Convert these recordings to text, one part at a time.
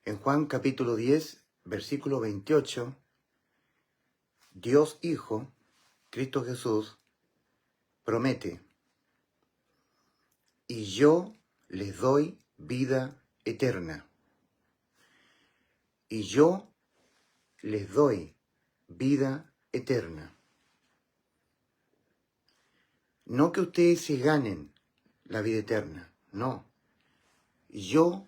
En Juan capítulo 10, versículo 28, Dios Hijo, Cristo Jesús, promete: y yo les doy vida eterna. Y yo les doy vida eterna. No que ustedes se ganen la vida eterna, no. Yo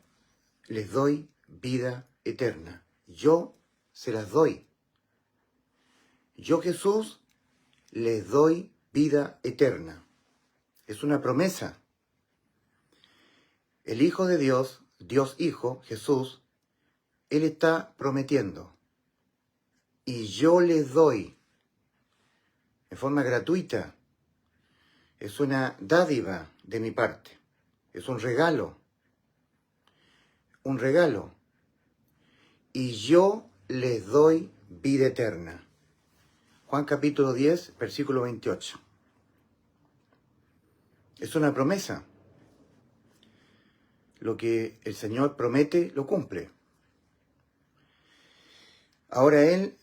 les doy vida eterna. Yo se las doy. Yo, Jesús, les doy vida eterna. Es una promesa. El Hijo de Dios, Dios Hijo, Jesús, Él está prometiendo. Y yo les doy en forma gratuita. Es una dádiva de mi parte. Es un regalo. Un regalo. Y yo les doy vida eterna. Juan capítulo 10, versículo 28. Es una promesa. Lo que el Señor promete, lo cumple. Ahora Él,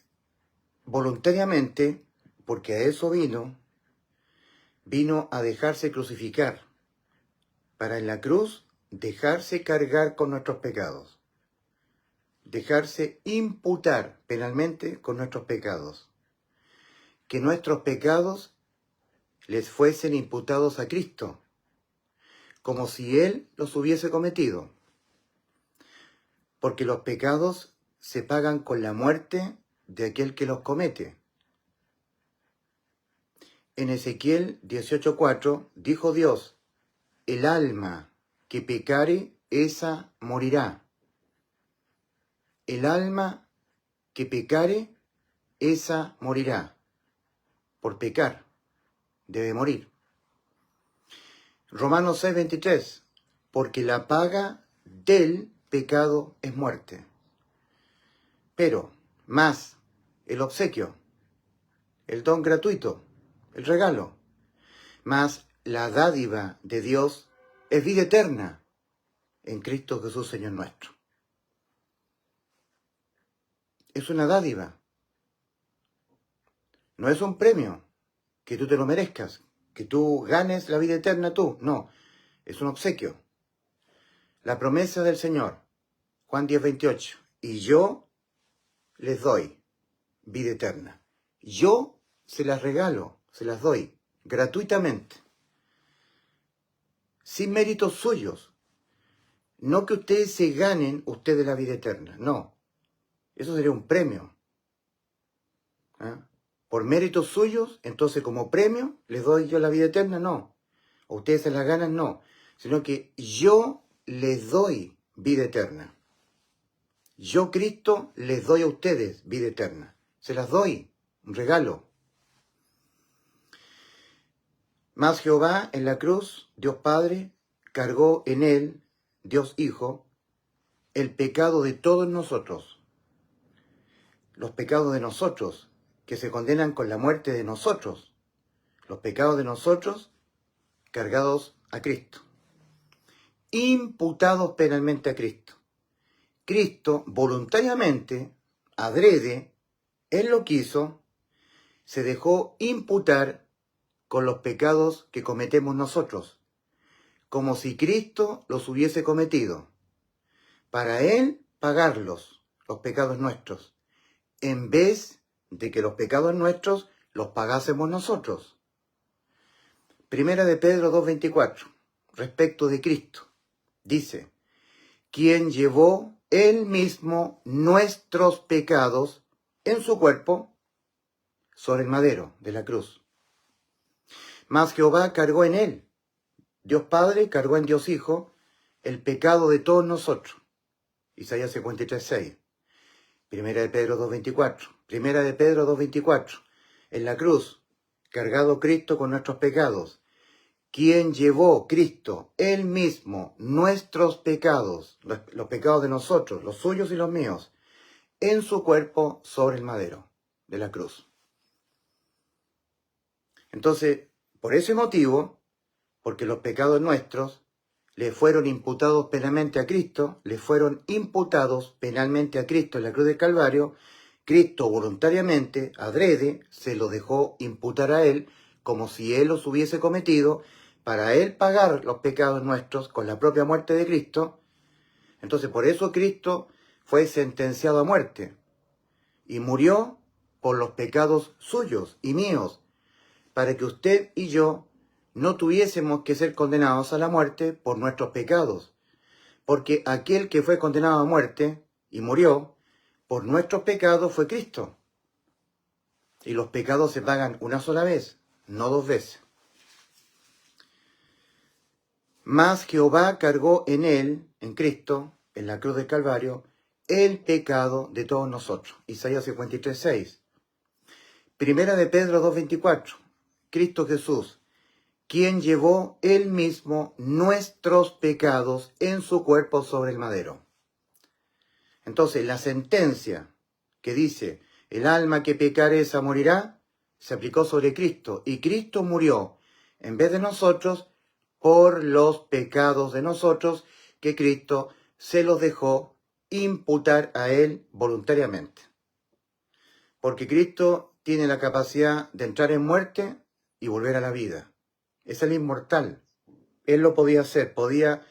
voluntariamente, porque a eso vino a dejarse crucificar, para en la cruz dejarse cargar con nuestros pecados, dejarse imputar penalmente con nuestros pecados, que nuestros pecados les fuesen imputados a Cristo, como si Él los hubiese cometido, porque los pecados se pagan con la muerte de aquel que los comete. En Ezequiel 18:4 dijo Dios: el alma que pecare, esa morirá. El alma que pecare, esa morirá. Por pecar, debe morir. Romanos 6:23, porque la paga del pecado es muerte. Pero, más el obsequio, el don gratuito, el regalo, más la dádiva de Dios es vida eterna en Cristo Jesús, Señor nuestro. Es una dádiva. No es un premio que tú te lo merezcas, que tú ganes la vida eterna tú. No, es un obsequio. La promesa del Señor, Juan 10:28, y yo les doy vida eterna. Yo se las regalo, se las doy gratuitamente, sin méritos suyos. No que ustedes se ganen ustedes la vida eterna, no. Eso sería un premio. ¿Ah? Por méritos suyos, entonces como premio les doy yo la vida eterna, no. O ustedes se la ganan, no. Sino que yo les doy vida eterna. Yo, Cristo, les doy a ustedes vida eterna. Se las doy, un regalo. Mas Jehová en la cruz, Dios Padre, cargó en Él, Dios Hijo, el pecado de todos nosotros. Los pecados de nosotros, que se condenan con la muerte de nosotros. Los pecados de nosotros, cargados a Cristo. Imputados penalmente a Cristo. Cristo voluntariamente, adrede, Él lo quiso, se dejó imputar con los pecados que cometemos nosotros, como si Cristo los hubiese cometido, para Él pagarlos, los pecados nuestros, en vez de que los pecados nuestros los pagásemos nosotros. Primera de Pedro 2:24, respecto de Cristo, dice: quien llevó Él mismo nuestros pecados en su cuerpo sobre el madero de la cruz. Mas Jehová cargó en Él, Dios Padre cargó en Dios Hijo, el pecado de todos nosotros. Isaías 53:6. Primera de Pedro 2:24. Primera de Pedro 2:24. En la cruz, cargado Cristo con nuestros pecados. Quien llevó Cristo, Él mismo, nuestros pecados, los pecados de nosotros, los suyos y los míos, en su cuerpo sobre el madero de la cruz. Entonces, por ese motivo, porque los pecados nuestros, le fueron imputados penalmente a Cristo, le fueron imputados penalmente a Cristo en la cruz del Calvario. Cristo voluntariamente, adrede, se lo dejó imputar a él como si él los hubiese cometido, para él pagar los pecados nuestros con la propia muerte de Cristo. Entonces, por eso Cristo fue sentenciado a muerte y murió por los pecados suyos y míos, para que usted y yo no tuviésemos que ser condenados a la muerte por nuestros pecados, porque aquel que fue condenado a muerte y murió por nuestros pecados fue Cristo. Y los pecados se pagan una sola vez, no dos veces. Mas Jehová cargó en él, en Cristo, en la cruz del Calvario, el pecado de todos nosotros. Isaías 53:6. Primera de Pedro 2:24. Cristo Jesús, quien llevó él mismo nuestros pecados en su cuerpo sobre el madero. Entonces, la sentencia que dice, el alma que pecare esa morirá, se aplicó sobre Cristo. Y Cristo murió, en vez de nosotros, por los pecados de nosotros, que Cristo se los dejó imputar a él voluntariamente. Porque Cristo tiene la capacidad de entrar en muerte y volver a la vida. Es el inmortal. Él lo podía hacer, podía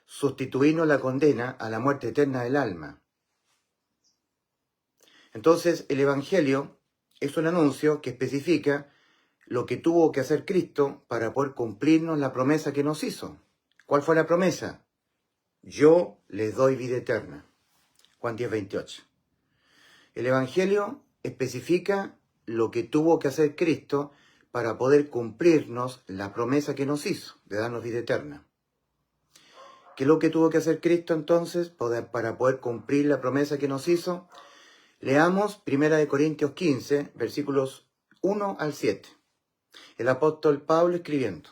sustituirnos la condena a la muerte eterna del alma. Entonces, el Evangelio es un anuncio que especifica lo que tuvo que hacer Cristo para poder cumplirnos la promesa que nos hizo. ¿Cuál fue la promesa? Yo les doy vida eterna. Juan 10:28. El Evangelio especifica lo que tuvo que hacer Cristo para poder cumplirnos la promesa que nos hizo, de darnos vida eterna. ¿Qué es lo que tuvo que hacer Cristo entonces para poder cumplir la promesa que nos hizo? Leamos 1 Corintios 15, versículos 1 al 7. El apóstol Pablo escribiendo.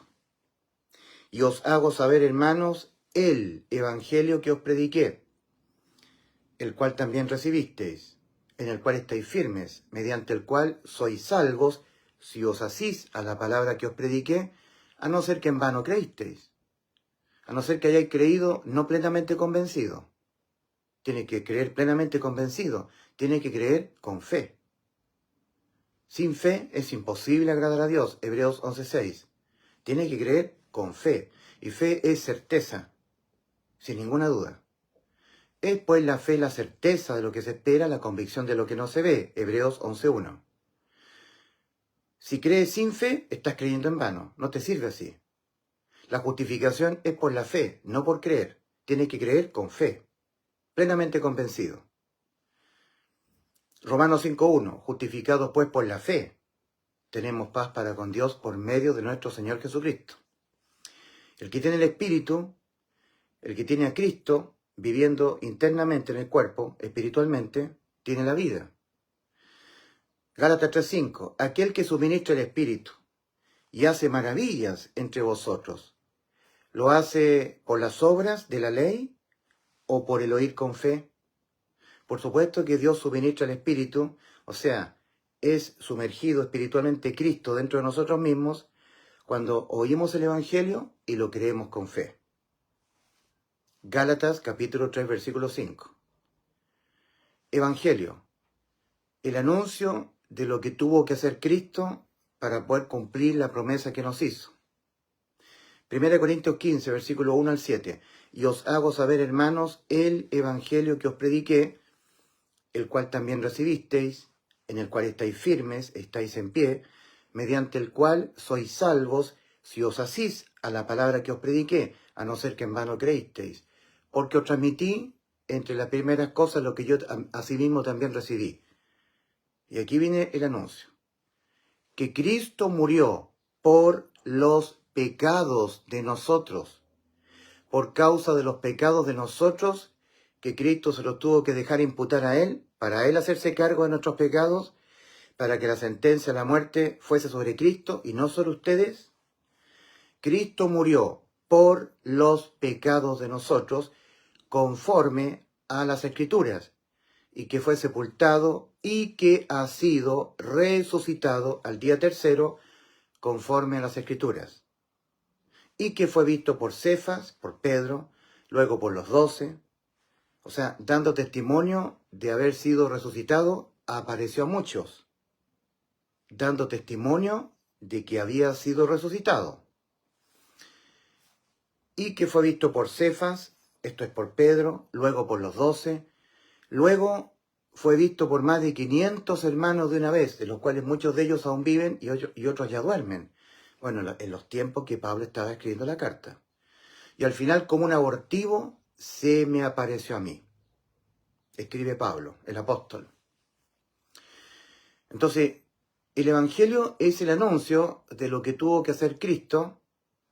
Y os hago saber, hermanos, el evangelio que os prediqué, el cual también recibisteis, en el cual estáis firmes, mediante el cual sois salvos, si os asís a la palabra que os prediqué, a no ser que en vano creísteis, a no ser que hayáis creído no plenamente convencido. Tiene que creer plenamente convencido, tiene que creer con fe. Sin fe es imposible agradar a Dios, Hebreos 11:6. Tiene que creer con fe, y fe es certeza, sin ninguna duda. Es pues la fe la certeza de lo que se espera, la convicción de lo que no se ve, Hebreos 11:1. Si crees sin fe, estás creyendo en vano, no te sirve así. La justificación es por la fe, no por creer. Tienes que creer con fe, plenamente convencido. Romanos 5:1, justificados pues por la fe, tenemos paz para con Dios por medio de nuestro Señor Jesucristo. El que tiene el Espíritu, el que tiene a Cristo viviendo internamente en el cuerpo, espiritualmente, tiene la vida. Gálatas 3:5, aquel que suministra el Espíritu y hace maravillas entre vosotros, ¿lo hace por las obras de la ley o por el oír con fe? Por supuesto que Dios suministra el Espíritu, o sea, es sumergido espiritualmente Cristo dentro de nosotros mismos cuando oímos el Evangelio y lo creemos con fe. Gálatas capítulo 3, versículo 5. Evangelio, el anuncio de lo que tuvo que hacer Cristo para poder cumplir la promesa que nos hizo. 1 Corintios 15, versículo 1 al 7. Y os hago saber, hermanos, el evangelio que os prediqué, el cual también recibisteis, en el cual estáis firmes, estáis en pie, mediante el cual sois salvos, si os asís a la palabra que os prediqué, a no ser que en vano creísteis. Porque os transmití entre las primeras cosas lo que yo asimismo también recibí. Y aquí viene el anuncio. Que Cristo murió por los pecados de nosotros, por causa de los pecados de nosotros, que Cristo se los tuvo que dejar imputar a Él, para Él hacerse cargo de nuestros pecados, para que la sentencia de la muerte fuese sobre Cristo y no sobre ustedes. Cristo murió por los pecados de nosotros, conforme a las Escrituras, y que fue sepultado y que ha sido resucitado al día tercero, conforme a las Escrituras. y que fue visto por Cefas, por Pedro, luego por los 12, o sea, dando testimonio de haber sido resucitado, apareció a muchos, dando testimonio de que había sido resucitado, y que fue visto por Cefas, esto es por Pedro, luego por los 12, luego fue visto por más de 500 hermanos de una vez, de los cuales muchos de ellos aún viven y otros ya duermen. Bueno, en los tiempos que Pablo estaba escribiendo la carta. Y al final, como un abortivo, se me apareció a mí. Escribe Pablo, el apóstol. Entonces, el Evangelio es el anuncio de lo que tuvo que hacer Cristo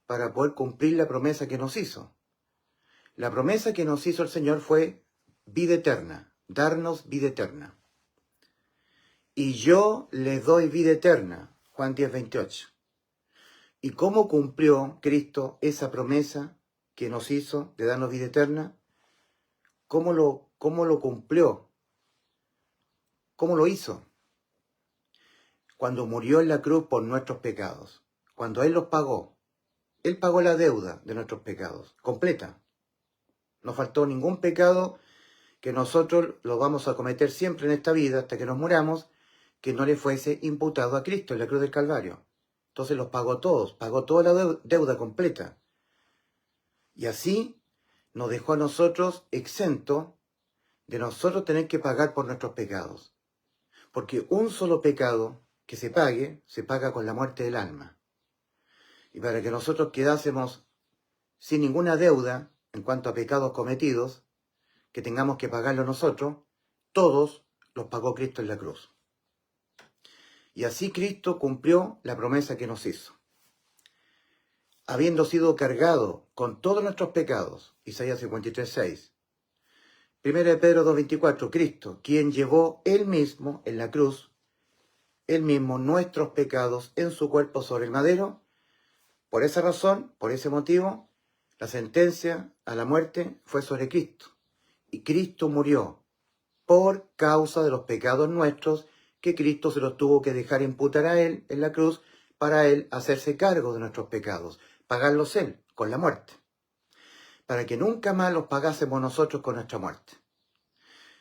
para poder cumplir la promesa que nos hizo. La promesa que nos hizo el Señor fue vida eterna, darnos vida eterna. Y yo les doy vida eterna, Juan 10:28. ¿Y cómo cumplió Cristo esa promesa que nos hizo de darnos vida eterna? ¿Cómo lo cumplió? ¿Cómo lo hizo? Cuando murió en la cruz por nuestros pecados. Cuando Él los pagó. Él pagó la deuda de nuestros pecados, completa. No faltó ningún pecado que nosotros lo vamos a cometer siempre en esta vida hasta que nos muramos, que no le fuese imputado a Cristo en la cruz del Calvario. Entonces los pagó todos, pagó toda la deuda completa. Y así nos dejó a nosotros exento de nosotros tener que pagar por nuestros pecados. Porque un solo pecado que se paga con la muerte del alma. Y para que nosotros quedásemos sin ninguna deuda en cuanto a pecados cometidos, que tengamos que pagarlo nosotros, todos los pagó Cristo en la cruz. Y así Cristo cumplió la promesa que nos hizo. Habiendo sido cargado con todos nuestros pecados, Isaías 53:6. 1 Pedro 2:24, Cristo, quien llevó Él mismo en la cruz, Él mismo nuestros pecados en su cuerpo sobre el madero. Por esa razón, por ese motivo, la sentencia a la muerte fue sobre Cristo. Y Cristo murió por causa de los pecados nuestros, que Cristo se los tuvo que dejar imputar a Él en la cruz para Él hacerse cargo de nuestros pecados, pagarlos Él con la muerte, para que nunca más los pagásemos nosotros con nuestra muerte.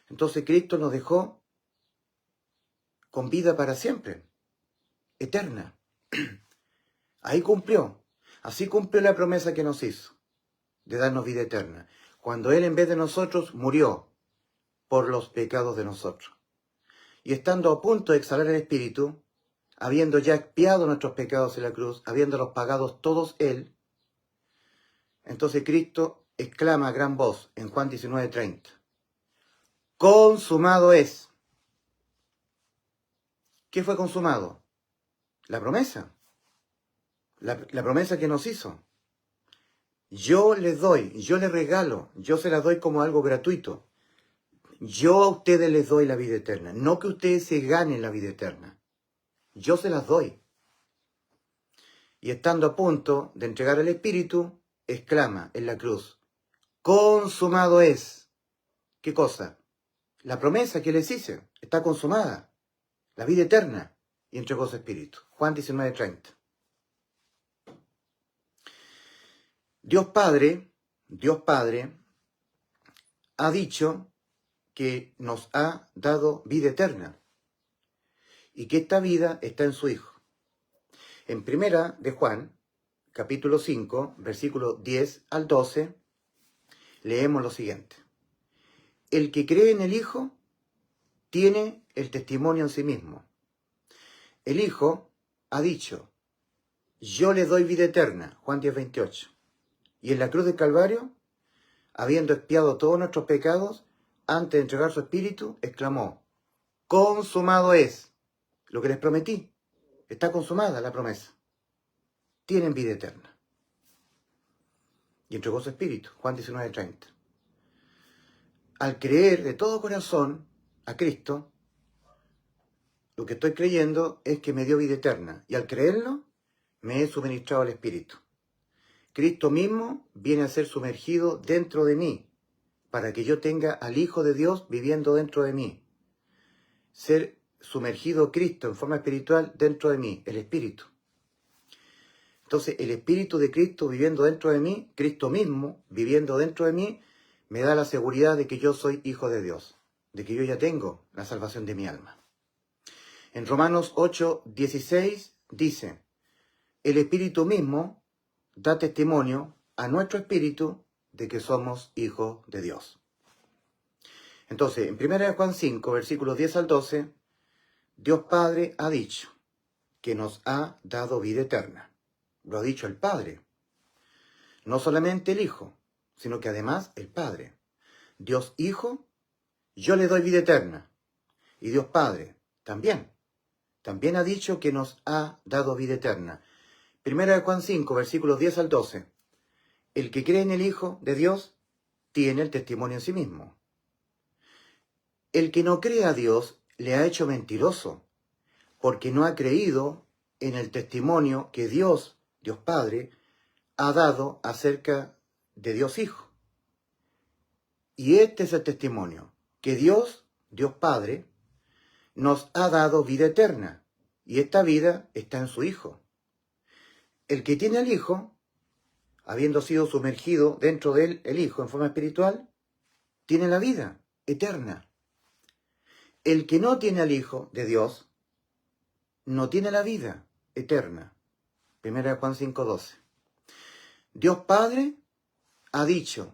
Entonces Cristo nos dejó con vida para siempre, eterna. Ahí cumplió, así cumplió la promesa que nos hizo, de darnos vida eterna, cuando Él en vez de nosotros murió por los pecados de nosotros. Y estando a punto de exhalar el Espíritu, habiendo ya expiado nuestros pecados en la cruz, habiéndolos pagados todos Él, entonces Cristo exclama a gran voz en Juan 19:30, consumado es. ¿Qué fue consumado? La promesa. La promesa que nos hizo. Yo les doy, yo les regalo, yo se las doy como algo gratuito. Yo a ustedes les doy la vida eterna, no que ustedes se ganen la vida eterna. Yo se las doy. Y estando a punto de entregar el Espíritu, exclama en la cruz, consumado es. ¿Qué cosa? La promesa que les hice está consumada, la vida eterna, y entregó su Espíritu. Juan 19:30. Dios Padre ha dicho que nos ha dado vida eterna y que esta vida está en su Hijo. En primera de Juan, capítulo 5, versículos 10 al 12, leemos lo siguiente. El que cree en el Hijo tiene el testimonio en sí mismo. El Hijo ha dicho, yo le doy vida eterna, Juan 10:28. Y en la cruz del Calvario, habiendo expiado todos nuestros pecados, antes de entregar su Espíritu, exclamó, consumado es. Lo que les prometí, está consumada la promesa. Tienen vida eterna. Y entregó su Espíritu, Juan 19:30. Al creer de todo corazón a Cristo, lo que estoy creyendo es que me dio vida eterna. Y al creerlo, me he suministrado al Espíritu. Cristo mismo viene a ser sumergido dentro de mí, para que yo tenga al Hijo de Dios viviendo dentro de mí. Ser sumergido Cristo en forma espiritual dentro de mí, el Espíritu. Entonces el Espíritu de Cristo viviendo dentro de mí, Cristo mismo viviendo dentro de mí, me da la seguridad de que yo soy hijo de Dios, de que yo ya tengo la salvación de mi alma. En Romanos 8:16 dice, el Espíritu mismo da testimonio a nuestro espíritu de que somos hijos de Dios. Entonces, en 1 Juan 5, versículos 10 al 12, Dios Padre ha dicho que nos ha dado vida eterna. Lo ha dicho el Padre. No solamente el Hijo, sino que además el Padre. Dios Hijo, yo le doy vida eterna. Y Dios Padre, también ha dicho que nos ha dado vida eterna. 1 Juan 5, versículos 10 al 12. El que cree en el Hijo de Dios tiene el testimonio en sí mismo. El que no cree a Dios le ha hecho mentiroso, porque no ha creído en el testimonio que Dios Padre, ha dado acerca de Dios Hijo. Y este es el testimonio, que Dios Padre, nos ha dado vida eterna, y esta vida está en su Hijo. El que tiene al Hijo, habiendo sido sumergido dentro de él, el Hijo, en forma espiritual, tiene la vida eterna. El que no tiene al Hijo de Dios, no tiene la vida eterna. 1 Juan 5:12. Dios Padre ha dicho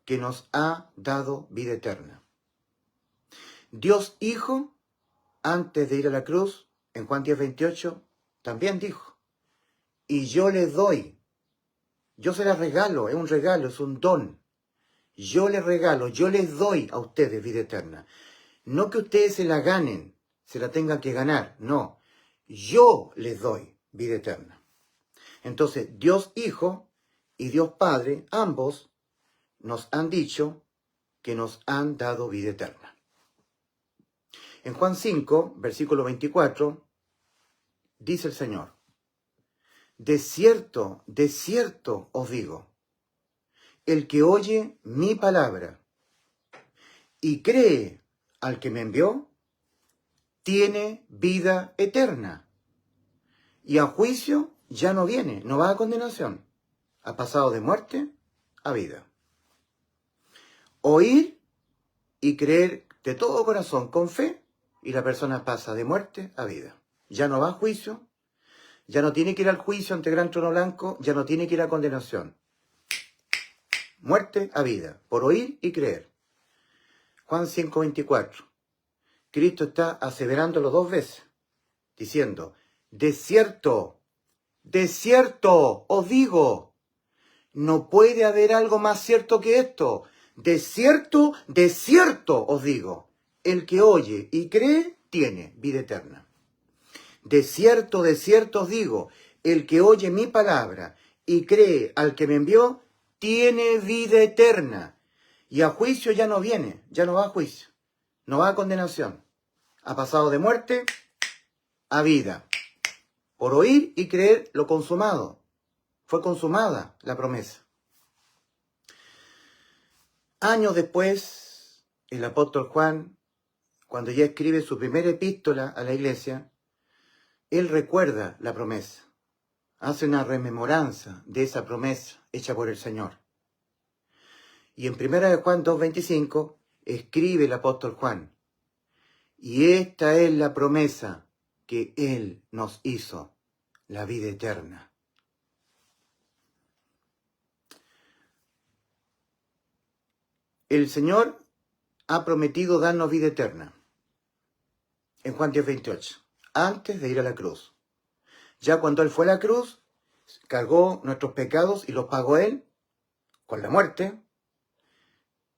que nos ha dado vida eterna. Dios Hijo, antes de ir a la cruz, en Juan 10:28, también dijo, y yo les doy, yo se las regalo, es un regalo, es un don. Yo les regalo, yo les doy a ustedes vida eterna. No que ustedes se la ganen, se la tengan que ganar, no. Yo les doy vida eterna. Entonces, Dios Hijo y Dios Padre, ambos, nos han dicho que nos han dado vida eterna. En Juan 5, versículo 24, dice el Señor, de cierto os digo, el que oye mi palabra y cree al que me envió, tiene vida eterna. Y a juicio ya no viene, no va a condenación. Ha pasado de muerte a vida. Oír y creer de todo corazón, con fe, y la persona pasa de muerte a vida. Ya no va a juicio, ya no tiene que ir al juicio ante el gran trono blanco, ya no tiene que ir a condenación. Muerte a vida, por oír y creer. Juan 5:24. Cristo está aseverándolo 2 veces, diciendo, de cierto os digo, no puede haber algo más cierto que esto. De cierto os digo, el que oye y cree tiene vida eterna. De cierto os digo, el que oye mi palabra y cree al que me envió, tiene vida eterna. Y a juicio ya no viene, ya no va a juicio, no va a condenación. Ha pasado de muerte a vida. Por oír y creer lo consumado. Fue consumada la promesa. Años después, el apóstol Juan, cuando ya escribe su primera epístola a la iglesia, él recuerda la promesa. Hace una rememoranza de esa promesa hecha por el Señor. Y en 1 Juan 2:25 escribe el apóstol Juan, y esta es la promesa que Él nos hizo, la vida eterna. El Señor ha prometido darnos vida eterna. En Juan 10:28, antes de ir a la cruz. Ya cuando Él fue a la cruz, cargó nuestros pecados y los pagó Él con la muerte.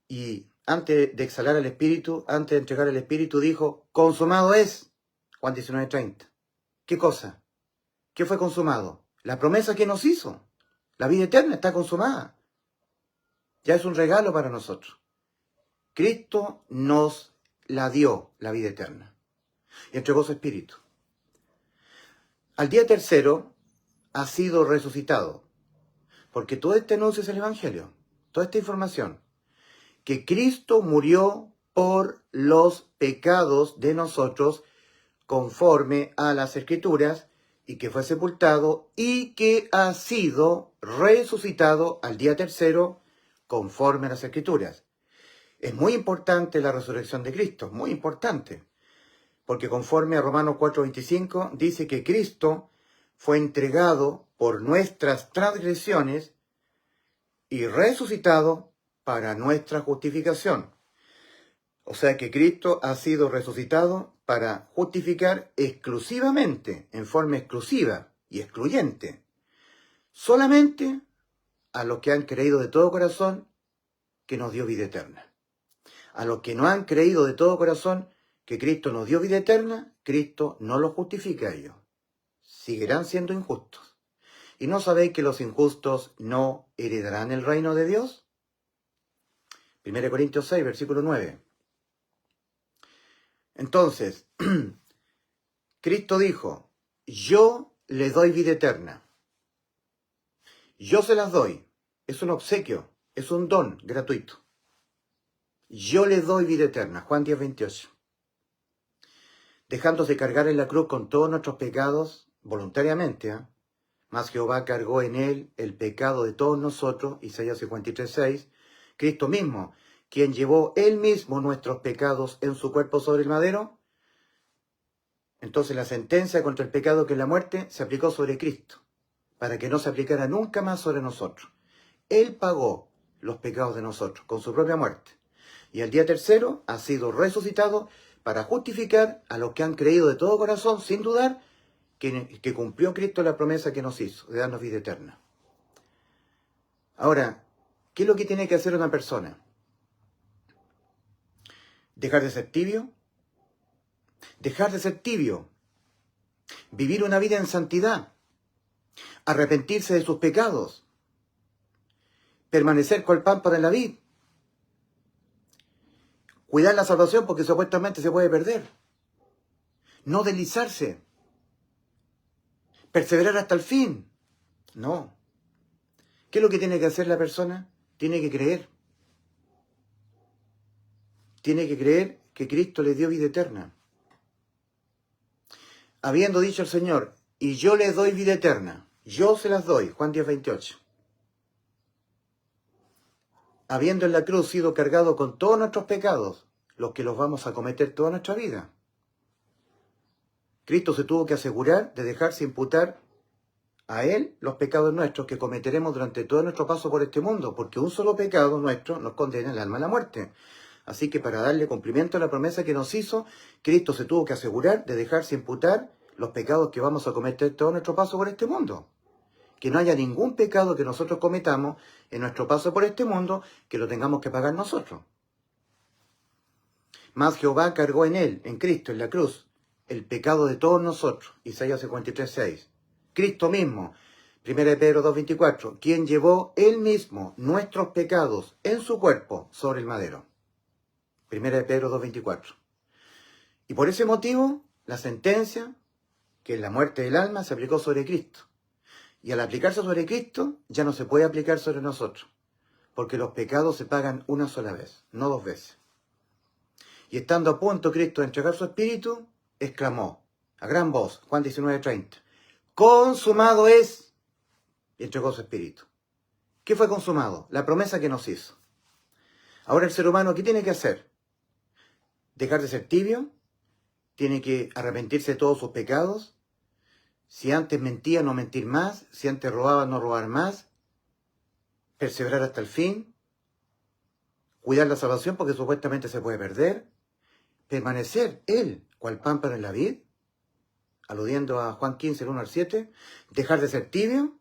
Y antes de exhalar el Espíritu, antes de entregar el Espíritu, dijo, consumado es. Juan 19:30. ¿Qué cosa? ¿Qué fue consumado? La promesa que nos hizo. La vida eterna está consumada. Ya es un regalo para nosotros. Cristo nos la dio, la vida eterna. Y entregó su Espíritu. Al día tercero ha sido resucitado. Porque todo este anuncio es el Evangelio. Toda esta información. Que Cristo murió por los pecados de nosotros conforme a las Escrituras y que fue sepultado y que ha sido resucitado al día tercero conforme a las Escrituras. Es muy importante la resurrección de Cristo, muy importante, porque conforme a Romanos 4:25 dice que Cristo fue entregado por nuestras transgresiones y resucitado para nuestra justificación. O sea que Cristo ha sido resucitado para justificar exclusivamente, en forma exclusiva y excluyente, solamente a los que han creído de todo corazón que nos dio vida eterna. A los que no han creído de todo corazón que Cristo nos dio vida eterna, Cristo no los justifica a ellos. Seguirán siendo injustos. ¿Y no sabéis que los injustos no heredarán el reino de Dios? 1 Corintios 6, versículo 9. Entonces, Cristo dijo, yo le doy vida eterna. Yo se las doy. Es un obsequio, es un don gratuito. Yo le doy vida eterna. Juan 10:28. Dejándose cargar en la cruz con todos nuestros pecados voluntariamente, mas Jehová cargó en él el pecado de todos nosotros, Isaías 53:6, Cristo mismo, quien llevó él mismo nuestros pecados en su cuerpo sobre el madero. Entonces la sentencia contra el pecado, que es la muerte, se aplicó sobre Cristo, para que no se aplicara nunca más sobre nosotros. Él pagó los pecados de nosotros con su propia muerte. Y al día tercero ha sido resucitado para justificar a los que han creído de todo corazón, sin dudar, que cumplió Cristo la promesa que nos hizo, de darnos vida eterna. Ahora, ¿qué es lo que tiene que hacer una persona? ¿Dejar de ser tibio? Dejar de ser tibio. Vivir una vida en santidad. Arrepentirse de sus pecados. Permanecer con el pámpano en la vid. Cuidar la salvación porque supuestamente se puede perder. No deslizarse. Perseverar hasta el fin. No. ¿Qué es lo que tiene que hacer la persona? Tiene que creer. Tiene que creer que Cristo le dio vida eterna. Habiendo dicho el Señor, y yo les doy vida eterna. Yo se las doy. Juan 10:28. Habiendo en la cruz sido cargado con todos nuestros pecados, los que los vamos a cometer toda nuestra vida. Cristo se tuvo que asegurar de dejarse imputar a Él los pecados nuestros que cometeremos durante todo nuestro paso por este mundo, porque un solo pecado nuestro nos condena el alma a la muerte. Así que para darle cumplimiento a la promesa que nos hizo, Cristo se tuvo que asegurar de dejarse imputar los pecados que vamos a cometer todo nuestro paso por este mundo. Que no haya ningún pecado que nosotros cometamos en nuestro paso por este mundo que lo tengamos que pagar nosotros. Mas Jehová cargó en él, en Cristo, en la cruz, el pecado de todos nosotros. Isaías 53:6. Cristo mismo, 1 Pedro 2:24, quien llevó él mismo nuestros pecados en su cuerpo sobre el madero. 1 Pedro 2:24. Y por ese motivo, la sentencia, que es la muerte del alma, se aplicó sobre Cristo. Y al aplicarse sobre Cristo, ya no se puede aplicar sobre nosotros, porque los pecados se pagan una sola vez, no dos veces. Y estando a punto Cristo de entregar su espíritu, exclamó a gran voz, Juan 19:30, consumado es, y entregó su espíritu. ¿Qué fue consumado? La promesa que nos hizo. Ahora el ser humano, ¿qué tiene que hacer? Dejar de ser tibio, tiene que arrepentirse de todos sus pecados. Si antes mentía, no mentir más. Si antes robaba, no robar más. Perseverar hasta el fin. Cuidar la salvación porque supuestamente se puede perder. Permanecer él, cual pámpano en la vid, aludiendo a Juan 15, el 1 al 7. Dejar de ser tibio,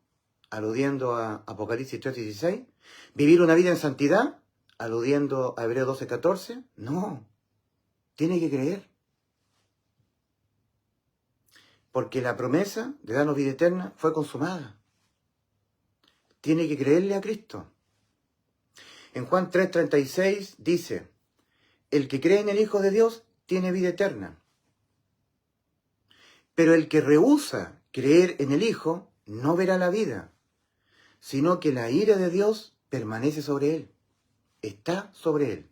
aludiendo a Apocalipsis 3:16. Vivir una vida en santidad, aludiendo a Hebreos 12:14. No, tiene que creer. Porque la promesa de darnos vida eterna fue consumada. Tiene que creerle a Cristo. En Juan 3:36 dice, el que cree en el Hijo de Dios tiene vida eterna. Pero el que rehúsa creer en el Hijo no verá la vida, sino que la ira de Dios permanece sobre él. Está sobre él.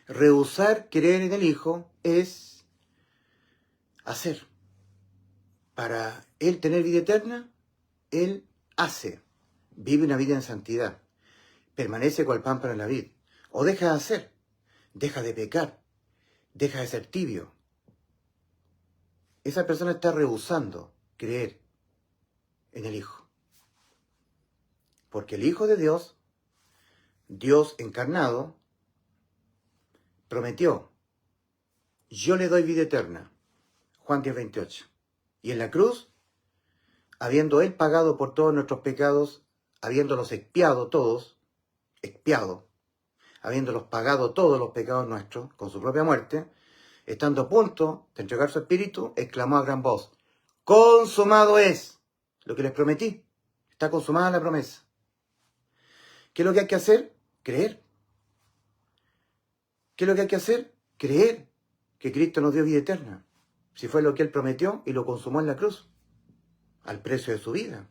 Rehusar creer en el Hijo es hacer. para él tener vida eterna, él hace, vive una vida en santidad, permanece cual pámpano en la vid, o deja de hacer, deja de pecar, deja de ser tibio. Esa persona está rehusando creer en el Hijo. Porque el Hijo de Dios, Dios encarnado, prometió, yo le doy vida eterna. Juan 10:28. Y en la cruz, habiendo Él pagado por todos nuestros pecados, habiéndolos expiado todos, habiéndolos pagado todos los pecados nuestros con su propia muerte, estando a punto de entregar su espíritu, exclamó a gran voz, consumado es lo que les prometí. Está consumada la promesa. ¿Qué es lo que hay que hacer? Creer. ¿Qué es lo que hay que hacer? Creer que Cristo nos dio vida eterna. Si fue lo que Él prometió y lo consumó en la cruz, al precio de su vida.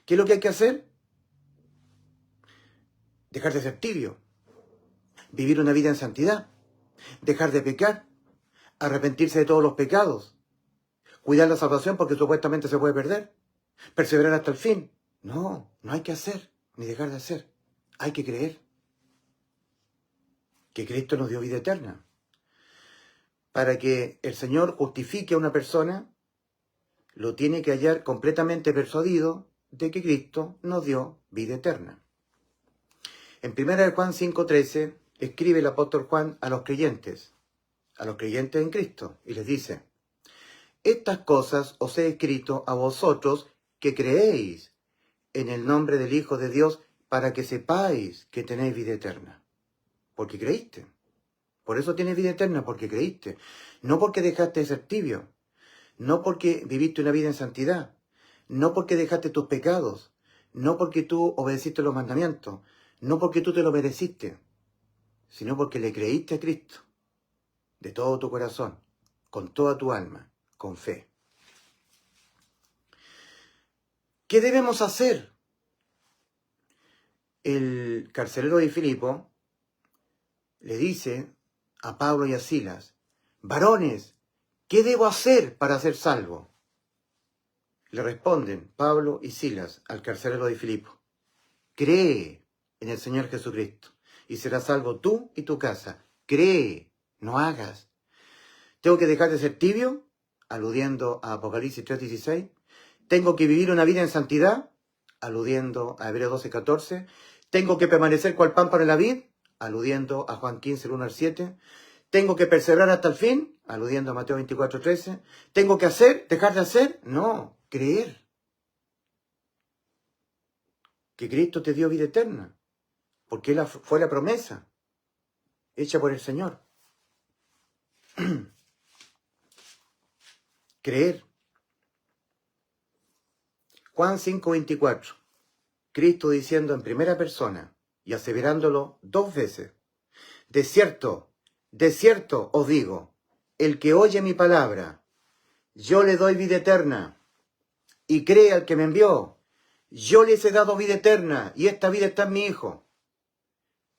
¿Qué es lo que hay que hacer? Dejar de ser tibio. Vivir una vida en santidad. Dejar de pecar. Arrepentirse de todos los pecados. Cuidar la salvación porque supuestamente se puede perder. Perseverar hasta el fin. No, no hay que hacer ni dejar de hacer. Hay que creer que Cristo nos dio vida eterna. Para que el Señor justifique a una persona, lo tiene que hallar completamente persuadido de que Cristo nos dio vida eterna. En 1 Juan 5:13 escribe el apóstol Juan a los creyentes en Cristo, y les dice, estas cosas os he escrito a vosotros que creéis en el nombre del Hijo de Dios, para que sepáis que tenéis vida eterna. Porque creíste. Por eso tienes vida eterna, porque creíste. No porque dejaste de ser tibio. No porque viviste una vida en santidad. No porque dejaste tus pecados. No porque tú obedeciste los mandamientos. No porque tú te lo mereciste. Sino porque le creíste a Cristo. De todo tu corazón. Con toda tu alma. Con fe. ¿Qué debemos hacer? El carcelero de Filipo le dice a Pablo y a Silas, varones, ¿qué debo hacer para ser salvo? Le responden Pablo y Silas al carcelero de Filipo, cree en el Señor Jesucristo y serás salvo tú y tu casa. Cree, no hagas. ¿Tengo que dejar de ser tibio? Aludiendo a Apocalipsis 3:16. ¿Tengo que vivir una vida en santidad? Aludiendo a Hebreos 12:14. ¿Tengo que permanecer cual pámpano en la vid? Aludiendo a Juan 15, 1-7. ¿Tengo que perseverar hasta el fin? Aludiendo a Mateo 24:13. ¿Tengo que hacer? ¿Dejar de hacer? No, creer. Que Cristo te dio vida eterna. Porque fue la promesa hecha por el Señor. Creer. Juan 5:24. Cristo diciendo en primera persona y aseverándolo 2 veces. De cierto os digo, el que oye mi palabra, yo le doy vida eterna, y cree al que me envió, yo les he dado vida eterna, y esta vida está en mi Hijo.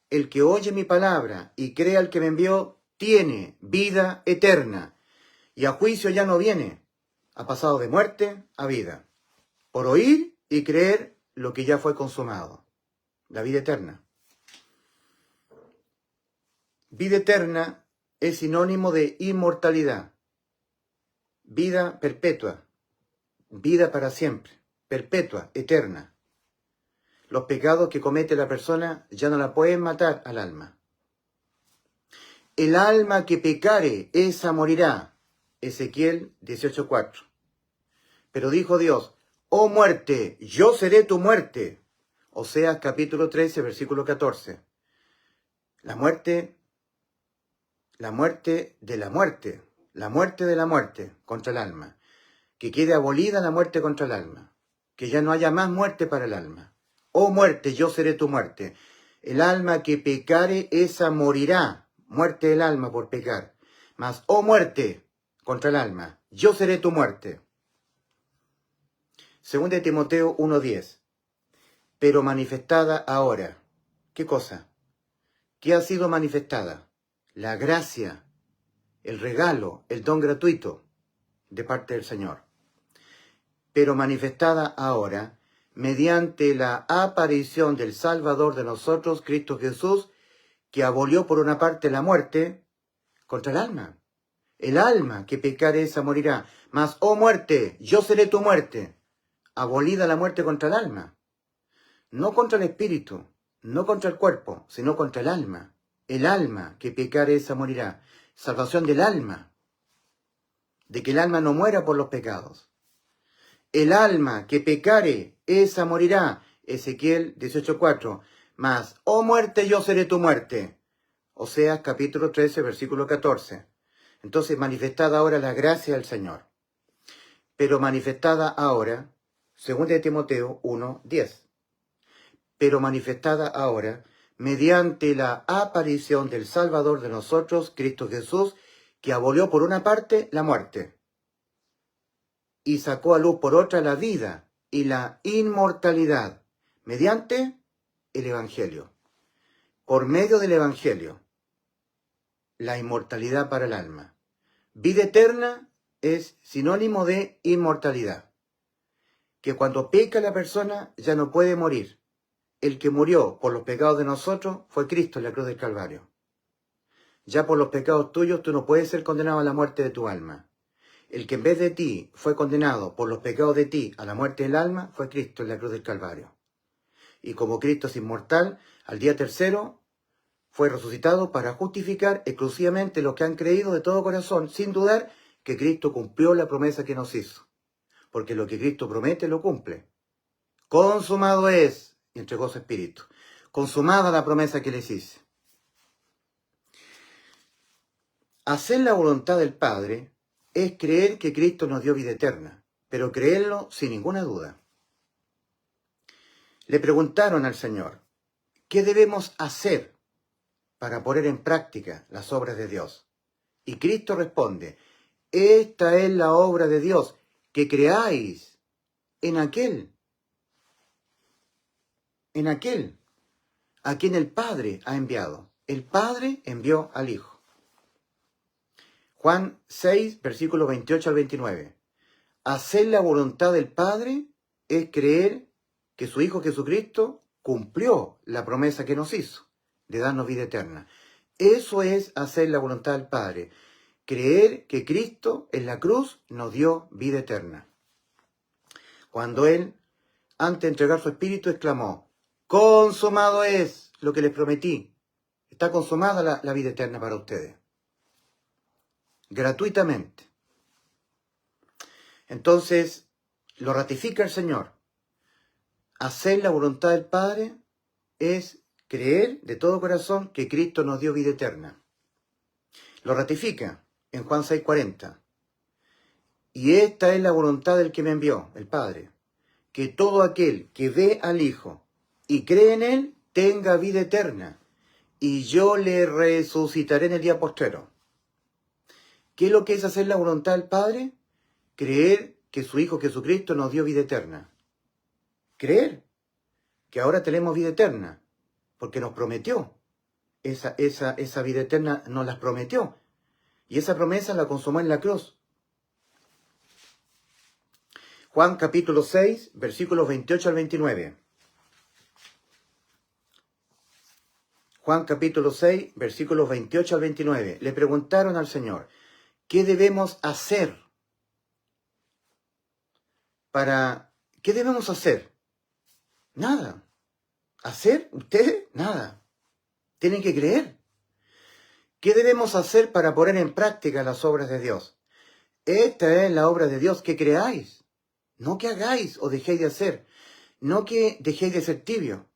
El que oye mi palabra y cree al que me envió, tiene vida eterna, y a juicio ya no viene, ha pasado de muerte a vida, por oír y creer lo que ya fue consumado, la vida eterna. Vida eterna es sinónimo de inmortalidad, vida perpetua, vida para siempre, perpetua, eterna. Los pecados que comete la persona ya no la pueden matar al alma. El alma que pecare, esa morirá. Ezequiel 18:4. Pero dijo Dios, oh muerte, yo seré tu muerte. Oseas capítulo 13, versículo 14. La muerte de la muerte contra el alma. Que quede abolida la muerte contra el alma. Que ya no haya más muerte para el alma. Oh muerte, yo seré tu muerte. El alma que pecare, esa morirá. Muerte del alma por pecar. Mas, oh muerte contra el alma, yo seré tu muerte. 2 Timoteo 1:10. Pero manifestada ahora. ¿Qué cosa? ¿Qué ha sido manifestada? La gracia, el regalo, el don gratuito. de parte del Señor, pero manifestada ahora mediante la aparición del Salvador de nosotros, Cristo Jesús, que abolió por una parte la muerte contra el alma. El alma que pecare esa morirá. Mas, oh muerte, yo seré tu muerte. Abolida la muerte contra el alma. No contra el espíritu, no contra el cuerpo, sino contra el alma. El alma que pecare esa morirá. Salvación del alma. De que el alma no muera por los pecados. El alma que pecare, esa morirá. Ezequiel 18:4. Mas, oh muerte, yo seré tu muerte. Oseas capítulo 13, versículo 14. Entonces, manifestada ahora la gracia del Señor. Pero manifestada ahora, 2 de Timoteo 1:10. Pero manifestada ahora, mediante la aparición del Salvador de nosotros, Cristo Jesús, que abolió por una parte la muerte y sacó a luz por otra la vida y la inmortalidad, mediante el Evangelio. Por medio del Evangelio, la inmortalidad para el alma. Vida eterna es sinónimo de inmortalidad. Que cuando peca la persona ya no puede morir. El que murió por los pecados de nosotros fue Cristo en la cruz del Calvario. Ya por los pecados tuyos tú no puedes ser condenado a la muerte de tu alma. El que en vez de ti fue condenado por los pecados de ti a la muerte del alma fue Cristo en la cruz del Calvario. Y como Cristo es inmortal, al día tercero fue resucitado para justificar exclusivamente los que han creído de todo corazón, sin dudar que Cristo cumplió la promesa que nos hizo. Porque lo que Cristo promete lo cumple. Consumado es, y entregó su espíritu. Consumada la promesa que les hice. Hacer la voluntad del Padre es creer que Cristo nos dio vida eterna, pero creerlo sin ninguna duda. Le preguntaron al Señor, ¿qué debemos hacer para poner en práctica las obras de Dios? Y Cristo responde, esta es la obra de Dios, que creáis en aquel a quien el Padre ha enviado. El Padre envió al Hijo. Juan 6, versículos 28 al 29. Hacer la voluntad del Padre es creer que su Hijo Jesucristo cumplió la promesa que nos hizo de darnos vida eterna. Eso es hacer la voluntad del Padre. Creer que Cristo en la cruz nos dio vida eterna. Cuando Él, antes de entregar su espíritu, exclamó, consumado es lo que les prometí. Está consumada la vida eterna para ustedes. Gratuitamente. Entonces, lo ratifica el Señor. Hacer la voluntad del Padre es creer de todo corazón que Cristo nos dio vida eterna. Lo ratifica en Juan 6:40. Y esta es la voluntad del que me envió, el Padre, que todo aquel que ve al Hijo y cree en Él tenga vida eterna, y yo le resucitaré en el día postrero. ¿Qué es lo que es hacer la voluntad del Padre? Creer que su Hijo Jesucristo nos dio vida eterna. Creer que ahora tenemos vida eterna, porque nos prometió. Esa vida eterna nos la prometió. Y esa promesa la consumó en la cruz. Juan capítulo 6, versículos 28 al 29. Juan capítulo 6, versículos 28 al 29. Le preguntaron al Señor, ¿qué debemos hacer? ¿Qué debemos hacer? Nada. ¿Hacer? ¿Ustedes? Nada. Tienen que creer. ¿Qué debemos hacer para poner en práctica las obras de Dios? Esta es la obra de Dios, que creáis. No que hagáis o dejéis de hacer. No que dejéis de ser tibio.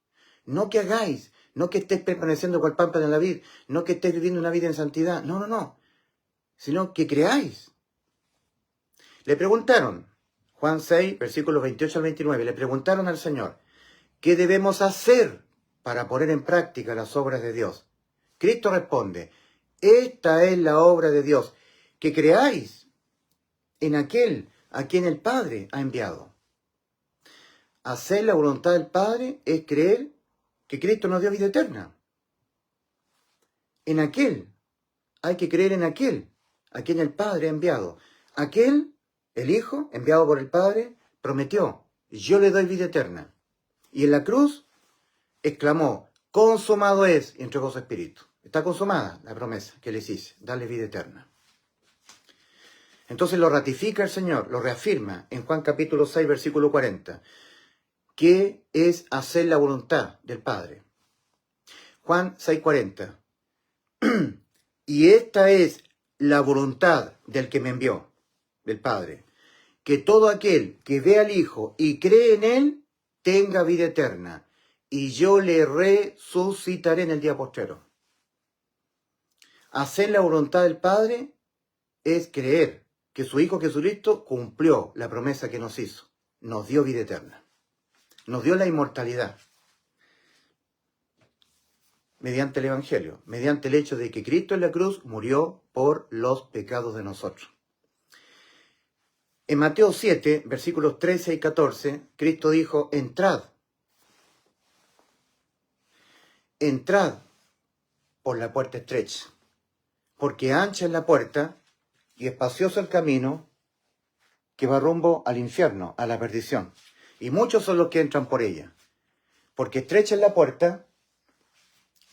No que hagáis. No que estés permaneciendo cual pámpano en la vid. No que estés viviendo una vida en santidad. No. Sino que creáis. Le preguntaron, Juan 6, versículos 28 al 29, le preguntaron al Señor, ¿qué debemos hacer para poner en práctica las obras de Dios? Cristo responde, esta es la obra de Dios, que creáis en aquel a quien el Padre ha enviado. Hacer la voluntad del Padre es creer que Cristo nos dio vida eterna. Hay que creer en aquel a quien el Padre ha enviado. Aquel el Hijo, enviado por el Padre, prometió, yo le doy vida eterna. Y en la cruz exclamó, consumado es, y entregó su espíritu. Está consumada la promesa que les hice, darle vida eterna. Entonces lo ratifica el Señor, lo reafirma en Juan capítulo 6, versículo 40, que es hacer la voluntad del Padre. Juan 6, 40. Y esta es la voluntad del que me envió, del Padre, que todo aquel que ve al Hijo y cree en Él, tenga vida eterna, y yo le resucitaré en el día postrero. Hacer la voluntad del Padre es creer que su Hijo Jesucristo cumplió la promesa que nos hizo. Nos dio vida eterna. Nos dio la inmortalidad. Mediante el Evangelio. Mediante el hecho de que Cristo en la cruz murió por los pecados de nosotros. En Mateo 7, versículos 13 y 14, Cristo dijo, entrad. Entrad por la puerta estrecha. Porque ancha es la puerta y espacioso el camino que va rumbo al infierno, a la perdición. Y muchos son los que entran por ella. Porque estrecha es la puerta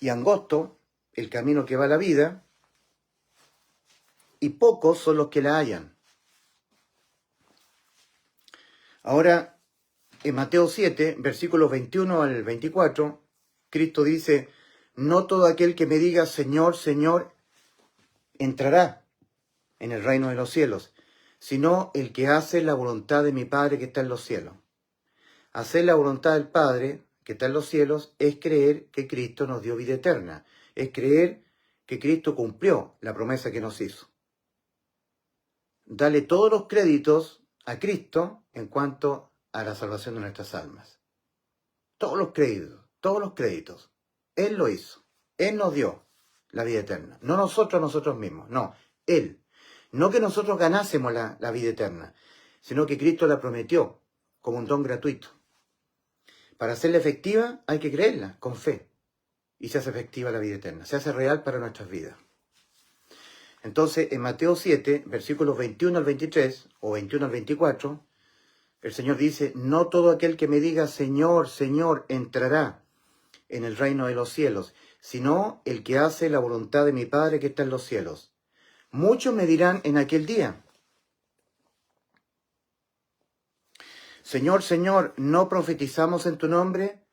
y angosto el camino que va a la vida, y pocos son los que la hallan. Ahora, en Mateo 7, versículos 21 al 24, Cristo dice, no todo aquel que me diga, Señor, Señor, entrará en el reino de los cielos, sino el que hace la voluntad de mi Padre que está en los cielos. Hacer la voluntad del Padre que está en los cielos es creer que Cristo nos dio vida eterna, es creer que Cristo cumplió la promesa que nos hizo. Dale todos los créditos a Cristo en cuanto a la salvación de nuestras almas. Todos los créditos. Él lo hizo. Él nos dio la vida eterna. No nosotros a nosotros mismos, no, Él. No que nosotros ganásemos la vida eterna, sino que Cristo la prometió como un don gratuito. Para hacerla efectiva hay que creerla con fe. Y se hace efectiva la vida eterna, se hace real para nuestras vidas. Entonces, en Mateo 7, versículos 21 al 23, o 21 al 24, el Señor dice, no todo aquel que me diga, Señor, Señor, entrará en el reino de los cielos, sino el que hace la voluntad de mi Padre que está en los cielos. Muchos me dirán en aquel día, Señor, Señor, ¿no profetizamos en tu nombre?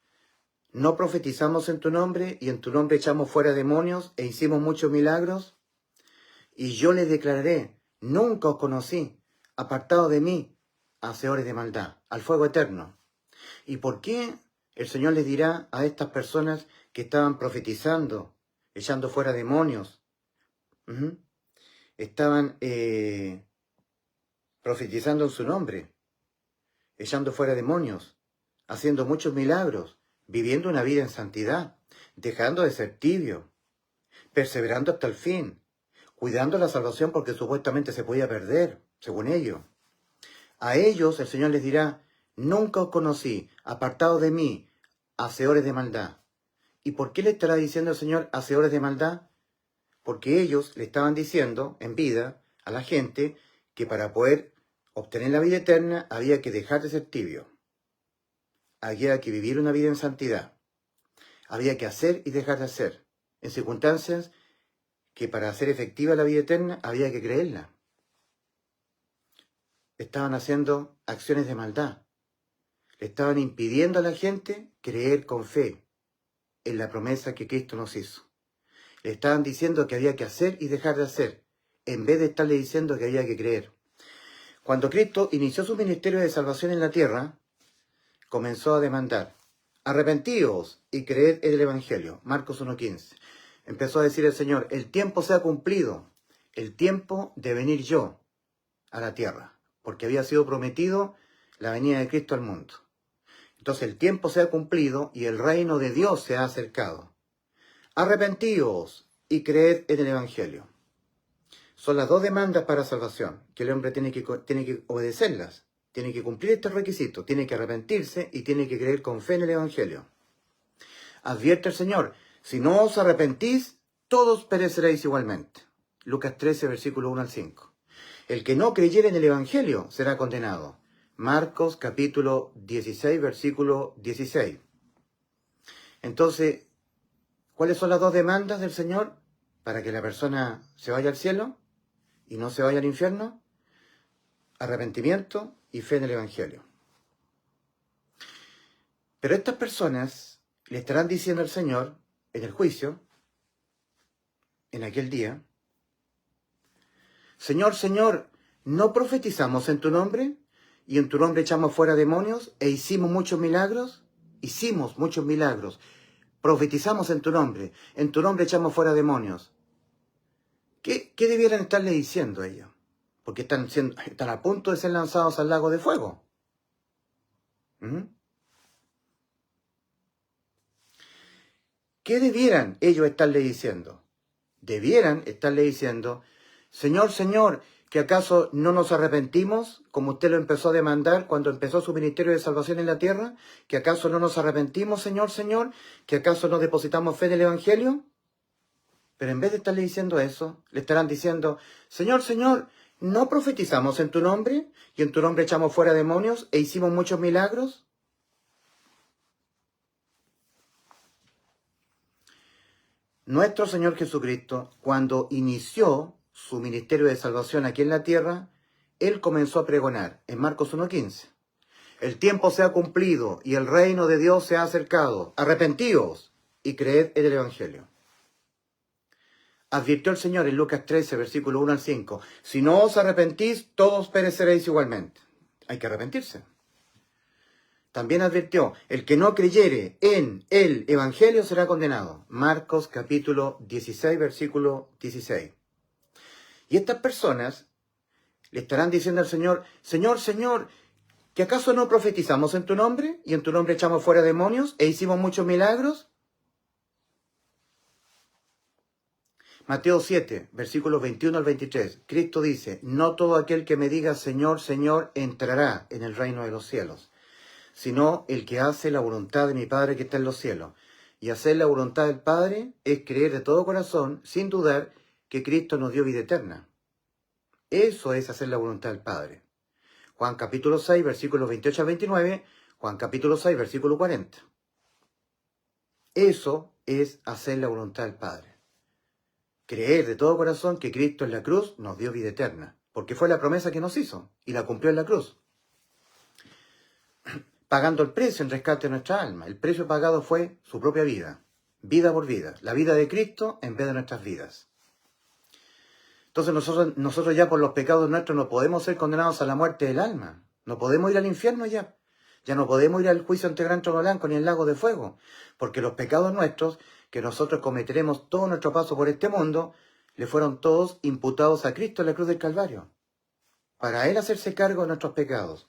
¿No profetizamos en tu nombre y en tu nombre echamos fuera demonios e hicimos muchos milagros? Y yo les declararé, nunca os conocí, apartado de mí, hacedores de maldad, al fuego eterno. ¿Y por qué el Señor les dirá a estas personas que estaban profetizando, echando fuera demonios? Estaban profetizando en su nombre, echando fuera demonios, haciendo muchos milagros, viviendo una vida en santidad, dejando de ser tibio, perseverando hasta el fin, cuidando la salvación porque supuestamente se podía perder, según ellos. A ellos el Señor les dirá, nunca os conocí, apartados de mí, hacedores de maldad. ¿Y por qué le estará diciendo el Señor hacedores de maldad? Porque ellos le estaban diciendo en vida a la gente que para poder obtener la vida eterna había que dejar de ser tibio. Había que vivir una vida en santidad. Había que hacer y dejar de hacer, en circunstancias que para hacer efectiva la vida eterna había que creerla. Estaban haciendo acciones de maldad. Le estaban impidiendo a la gente creer con fe en la promesa que Cristo nos hizo. Le estaban diciendo que había que hacer y dejar de hacer, en vez de estarle diciendo que había que creer. Cuando Cristo inició su ministerio de salvación en la tierra, comenzó a demandar, arrepentíos y creed en el Evangelio. Marcos 1:15. Empezó a decir el Señor, el tiempo se ha cumplido, el tiempo de venir yo a la tierra, porque había sido prometido la venida de Cristo al mundo. Entonces el tiempo se ha cumplido y el reino de Dios se ha acercado. Arrepentíos y creed en el Evangelio. Son las dos demandas para salvación, que el hombre tiene que obedecerlas, tiene que cumplir estos requisitos, tiene que arrepentirse y tiene que creer con fe en el Evangelio. Advierte el Señor, si no os arrepentís, todos pereceréis igualmente. Lucas 13, versículo 1 al 5. El que no creyere en el Evangelio será condenado. Marcos capítulo 16, versículo 16. Entonces, ¿cuáles son las dos demandas del Señor para que la persona se vaya al cielo y no se vaya al infierno? Arrepentimiento y fe en el Evangelio. Pero estas personas le estarán diciendo al Señor en el juicio, en aquel día: Señor, Señor, ¿no profetizamos en tu nombre? Y en tu nombre echamos fuera demonios e hicimos muchos milagros. Hicimos muchos milagros. Profetizamos en tu nombre echamos fuera demonios. ¿Qué debieran estarle diciendo ellos? Porque están a punto de ser lanzados al lago de fuego. ¿Qué debieran ellos estarle diciendo? Debieran estarle diciendo: Señor, Señor, ¿que acaso no nos arrepentimos, como usted lo empezó a demandar cuando empezó su ministerio de salvación en la tierra? ¿Que acaso no nos arrepentimos, Señor, Señor? ¿Que acaso no depositamos fe en el Evangelio? Pero en vez de estarle diciendo eso, le estarán diciendo: Señor, Señor, ¿no profetizamos en tu nombre? ¿Y en tu nombre echamos fuera demonios e hicimos muchos milagros? Nuestro Señor Jesucristo, cuando inició su ministerio de salvación aquí en la tierra, Él comenzó a pregonar en Marcos 1:15. El tiempo se ha cumplido y el reino de Dios se ha acercado. Arrepentíos y creed en el Evangelio. Advirtió el Señor en Lucas 13, versículo 1 al 5. Si no os arrepentís, todos pereceréis igualmente. Hay que arrepentirse. También advirtió: el que no creyere en el Evangelio será condenado. Marcos capítulo 16, versículo 16. Y estas personas le estarán diciendo al Señor: Señor, Señor, ¿que acaso no profetizamos en tu nombre? ¿Y en tu nombre echamos fuera demonios e hicimos muchos milagros? Mateo 7, versículos 21 al 23. Cristo dice: no todo aquel que me diga Señor, Señor, entrará en el reino de los cielos, sino el que hace la voluntad de mi Padre que está en los cielos. Y hacer la voluntad del Padre es creer de todo corazón, sin dudar, que Cristo nos dio vida eterna. Eso es hacer la voluntad del Padre. Juan capítulo 6, versículos 28 al 29, Juan capítulo 6, versículo 40. Eso es hacer la voluntad del Padre. Creer de todo corazón que Cristo en la cruz nos dio vida eterna, porque fue la promesa que nos hizo y la cumplió en la cruz, pagando el precio en rescate de nuestra alma. El precio pagado fue su propia vida, vida por vida, la vida de Cristo en vez de nuestras vidas. Entonces nosotros ya por los pecados nuestros no podemos ser condenados a la muerte del alma, no podemos ir al infierno ya no podemos ir al juicio ante gran trono blanco ni al lago de fuego, porque los pecados nuestros que nosotros cometeremos todo nuestro paso por este mundo, le fueron todos imputados a Cristo en la cruz del Calvario, para Él hacerse cargo de nuestros pecados.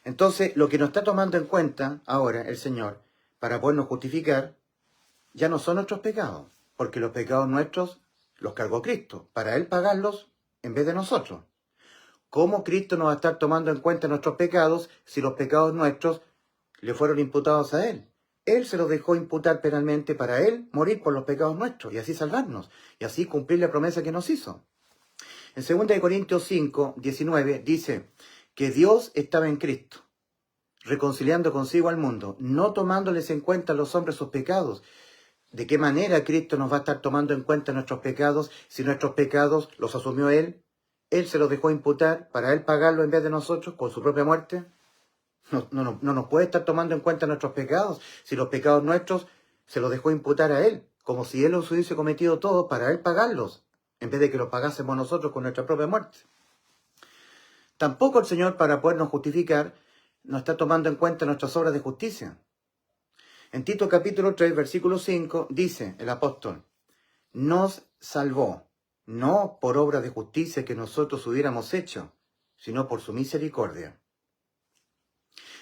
Entonces, lo que nos está tomando en cuenta ahora el Señor, para podernos justificar, ya no son nuestros pecados, porque los pecados nuestros los cargó Cristo, para Él pagarlos en vez de nosotros. ¿Cómo Cristo nos va a estar tomando en cuenta nuestros pecados si los pecados nuestros le fueron imputados a Él? Él se los dejó imputar penalmente para Él morir por los pecados nuestros y así salvarnos, y así cumplir la promesa que nos hizo. En 2 Corintios 5, 19 dice que Dios estaba en Cristo, reconciliando consigo al mundo, no tomándoles en cuenta a los hombres sus pecados. ¿De qué manera Cristo nos va a estar tomando en cuenta nuestros pecados si nuestros pecados los asumió Él? Él se los dejó imputar para Él pagarlo en vez de nosotros con su propia muerte. No nos puede estar tomando en cuenta nuestros pecados si los pecados nuestros se los dejó imputar a Él, como si Él los hubiese cometido todos para Él pagarlos, en vez de que los pagásemos nosotros con nuestra propia muerte. Tampoco el Señor, para podernos justificar, nos está tomando en cuenta nuestras obras de justicia. En Tito capítulo 3, versículo 5, dice el apóstol: nos salvó, no por obras de justicia que nosotros hubiéramos hecho, sino por su misericordia.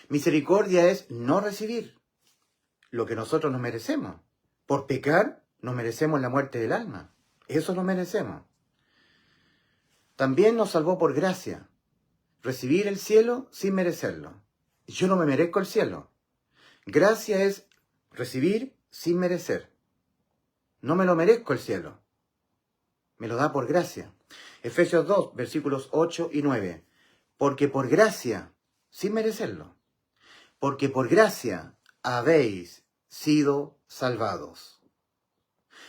Misericordia es no recibir lo que nosotros nos merecemos. Por pecar nos merecemos la muerte del alma. Eso nos merecemos. También nos salvó por gracia. Recibir el cielo sin merecerlo. Yo no me merezco el cielo. Gracia es recibir sin merecer. No me lo merezco el cielo. me lo da por gracia. Efesios 2, versículos 8 y 9. Porque por gracia, sin merecerlo, porque por gracia habéis sido salvados.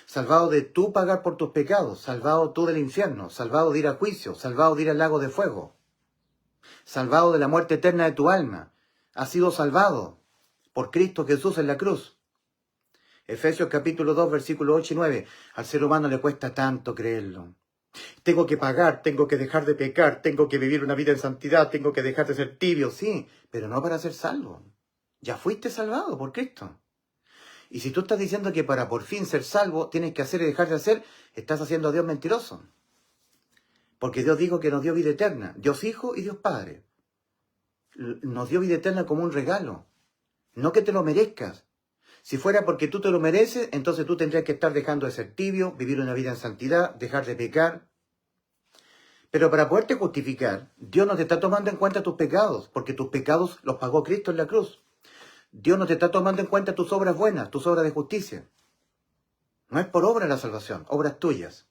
Salvado de tú pagar por tus pecados, salvado tú del infierno, salvado de ir a juicio, salvado de ir al lago de fuego, salvado de la muerte eterna de tu alma. Has sido salvado por Cristo Jesús en la cruz. Efesios capítulo 2, versículos 8 y 9. Al ser humano le cuesta tanto creerlo. Tengo que pagar, tengo que dejar de pecar, tengo que vivir una vida en santidad, tengo que dejar de ser tibio, sí, pero no para ser salvo. Ya fuiste salvado por Cristo. Y si tú estás diciendo que para por fin ser salvo tienes que hacer y dejar de hacer, estás haciendo a Dios mentiroso. Porque Dios dijo que nos dio vida eterna, Dios Hijo y Dios Padre. Nos dio vida eterna como un regalo, no que te lo merezcas. Si fuera porque tú te lo mereces, entonces tú tendrías que estar dejando de ser tibio, vivir una vida en santidad, dejar de pecar. Pero para poderte justificar, Dios no te está tomando en cuenta tus pecados, porque tus pecados los pagó Cristo en la cruz. Dios no te está tomando en cuenta tus obras buenas, tus obras de justicia. No es por obra la salvación, obras tuyas.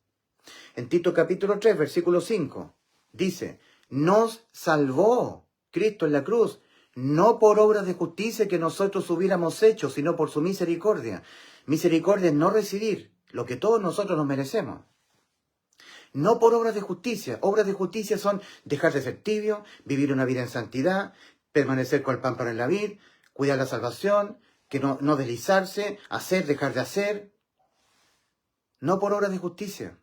En Tito capítulo 3, versículo 5, dice, nos salvó Cristo en la cruz, no por obras de justicia que nosotros hubiéramos hecho, sino por su misericordia. Misericordia es no recibir lo que todos nosotros nos merecemos. No por obras de justicia. Obras de justicia son dejar de ser tibio, vivir una vida en santidad, permanecer con el pan para en la vid, cuidar la salvación, que no deslizarse, hacer, dejar de hacer. No por obras de justicia.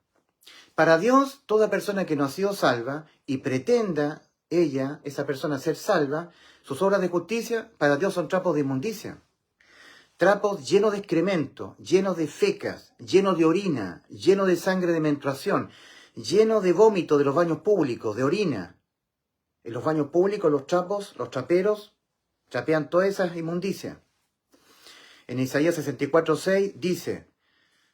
Para Dios, toda persona que no ha sido salva y pretenda esa persona ser salva, sus obras de justicia, para Dios son trapos de inmundicia. Trapos llenos de excremento, llenos de fecas, llenos de orina, llenos de sangre de menstruación, llenos de vómito de los baños públicos, de orina. En los baños públicos los trapos, los traperos, trapean todas esas inmundicias. En Isaías 64:6 dice,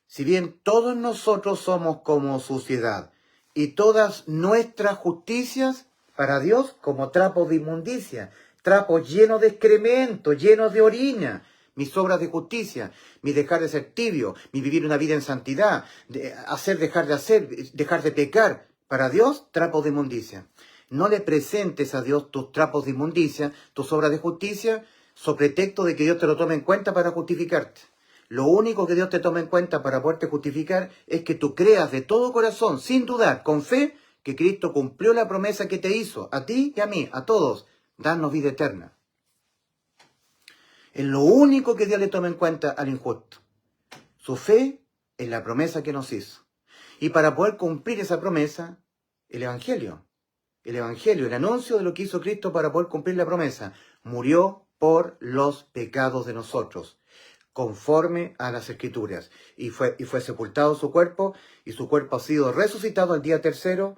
si bien todos nosotros somos como suciedad y todas nuestras justicias para Dios como trapos de inmundicia, trapos llenos de excremento, llenos de orina, mis obras de justicia, mi dejar de ser tibio, mi vivir una vida en santidad, dejar de pecar, para Dios trapos de inmundicia. No le presentes a Dios tus trapos de inmundicia, tus obras de justicia, sobre pretexto de que Dios te lo tome en cuenta para justificarte. Lo único que Dios te toma en cuenta para poderte justificar es que tú creas de todo corazón, sin dudar, con fe, que Cristo cumplió la promesa que te hizo, a ti y a mí, a todos, darnos vida eterna. Es lo único que Dios le toma en cuenta al injusto. Su fe en la promesa que nos hizo. Y para poder cumplir esa promesa, el Evangelio, el anuncio de lo que hizo Cristo para poder cumplir la promesa, murió por los pecados de nosotros, conforme a las Escrituras, y fue sepultado su cuerpo, y su cuerpo ha sido resucitado al día tercero,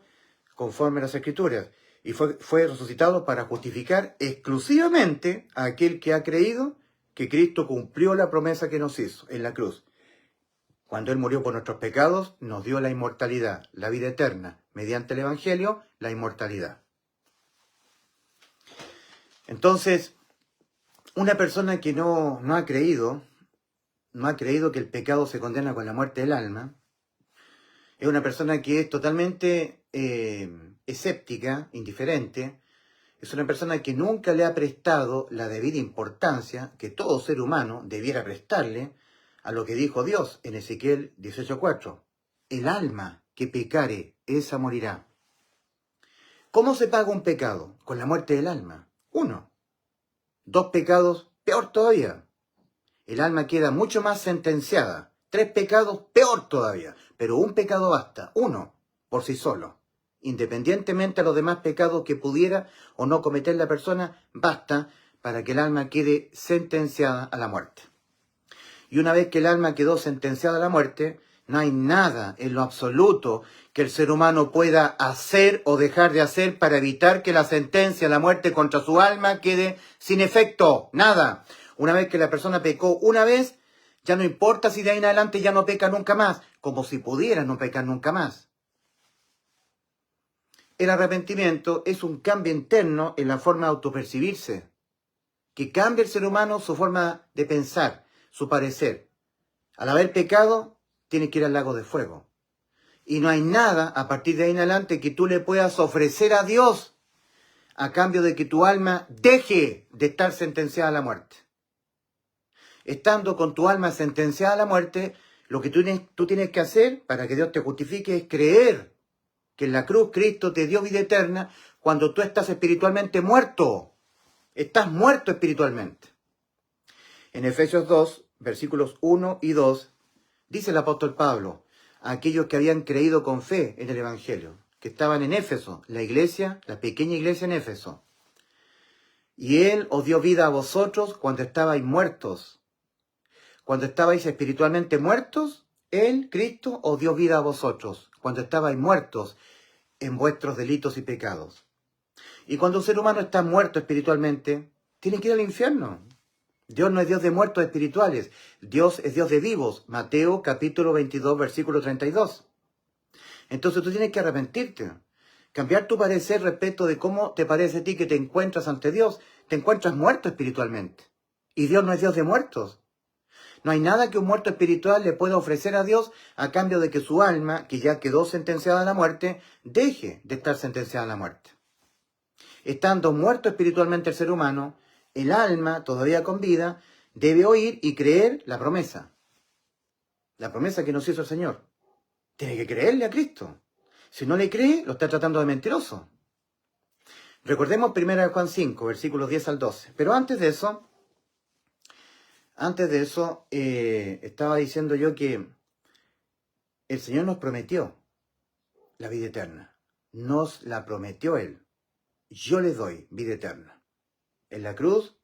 conforme a las Escrituras, y fue resucitado para justificar exclusivamente a aquel que ha creído que Cristo cumplió la promesa que nos hizo en la cruz. Cuando Él murió por nuestros pecados, nos dio la inmortalidad, la vida eterna, mediante el Evangelio, la inmortalidad. Entonces, una persona que no ha creído que el pecado se condena con la muerte del alma, es una persona que es totalmente escéptica, indiferente, es una persona que nunca le ha prestado la debida importancia que todo ser humano debiera prestarle a lo que dijo Dios en Ezequiel 18:4. El alma que pecare, esa morirá. ¿Cómo se paga un pecado? Con la muerte del alma. 1. 2 pecados, peor todavía. El alma queda mucho más sentenciada. 3 pecados, peor todavía. Pero un pecado basta, 1, por sí solo. Independientemente a los demás pecados que pudiera o no cometer la persona, basta para que el alma quede sentenciada a la muerte. Y una vez que el alma quedó sentenciada a la muerte, no hay nada en lo absoluto que el ser humano pueda hacer o dejar de hacer para evitar que la sentencia a la muerte contra su alma quede sin efecto. Nada. Una vez que la persona pecó una vez, ya no importa si de ahí en adelante ya no peca nunca más, como si pudiera no pecar nunca más. El arrepentimiento es un cambio interno en la forma de autopercibirse, que cambia el ser humano su forma de pensar, su parecer. Al haber pecado, tiene que ir al lago de fuego. Y no hay nada a partir de ahí en adelante que tú le puedas ofrecer a Dios a cambio de que tu alma deje de estar sentenciada a la muerte. Estando con tu alma sentenciada a la muerte, lo que tú tienes que hacer para que Dios te justifique es creer que en la cruz Cristo te dio vida eterna cuando tú estás espiritualmente muerto. Estás muerto espiritualmente. En Efesios 2, versículos 1 y 2, dice el apóstol Pablo, a aquellos que habían creído con fe en el Evangelio, que estaban en Éfeso, la iglesia, la pequeña iglesia en Éfeso. Y Él os dio vida a vosotros cuando estabais muertos. Cuando estabais espiritualmente muertos, Él, Cristo, os dio vida a vosotros. Cuando estabais muertos en vuestros delitos y pecados. Y cuando un ser humano está muerto espiritualmente, tiene que ir al infierno. Dios no es Dios de muertos espirituales. Dios es Dios de vivos. Mateo capítulo 22, versículo 32. Entonces tú tienes que arrepentirte. Cambiar tu parecer respecto de cómo te parece a ti que te encuentras ante Dios. Te encuentras muerto espiritualmente. Y Dios no es Dios de muertos. No hay nada que un muerto espiritual le pueda ofrecer a Dios a cambio de que su alma, que ya quedó sentenciada a la muerte, deje de estar sentenciada a la muerte. Estando muerto espiritualmente el ser humano, el alma, todavía con vida, debe oír y creer la promesa. La promesa que nos hizo el Señor. Tiene que creerle a Cristo. Si no le cree, lo está tratando de mentiroso. Recordemos 1 Juan 5, versículos 10 al 12. Pero antes de eso, estaba diciendo yo que el Señor nos prometió la vida eterna. Nos la prometió Él. Yo les doy vida eterna. En la cruz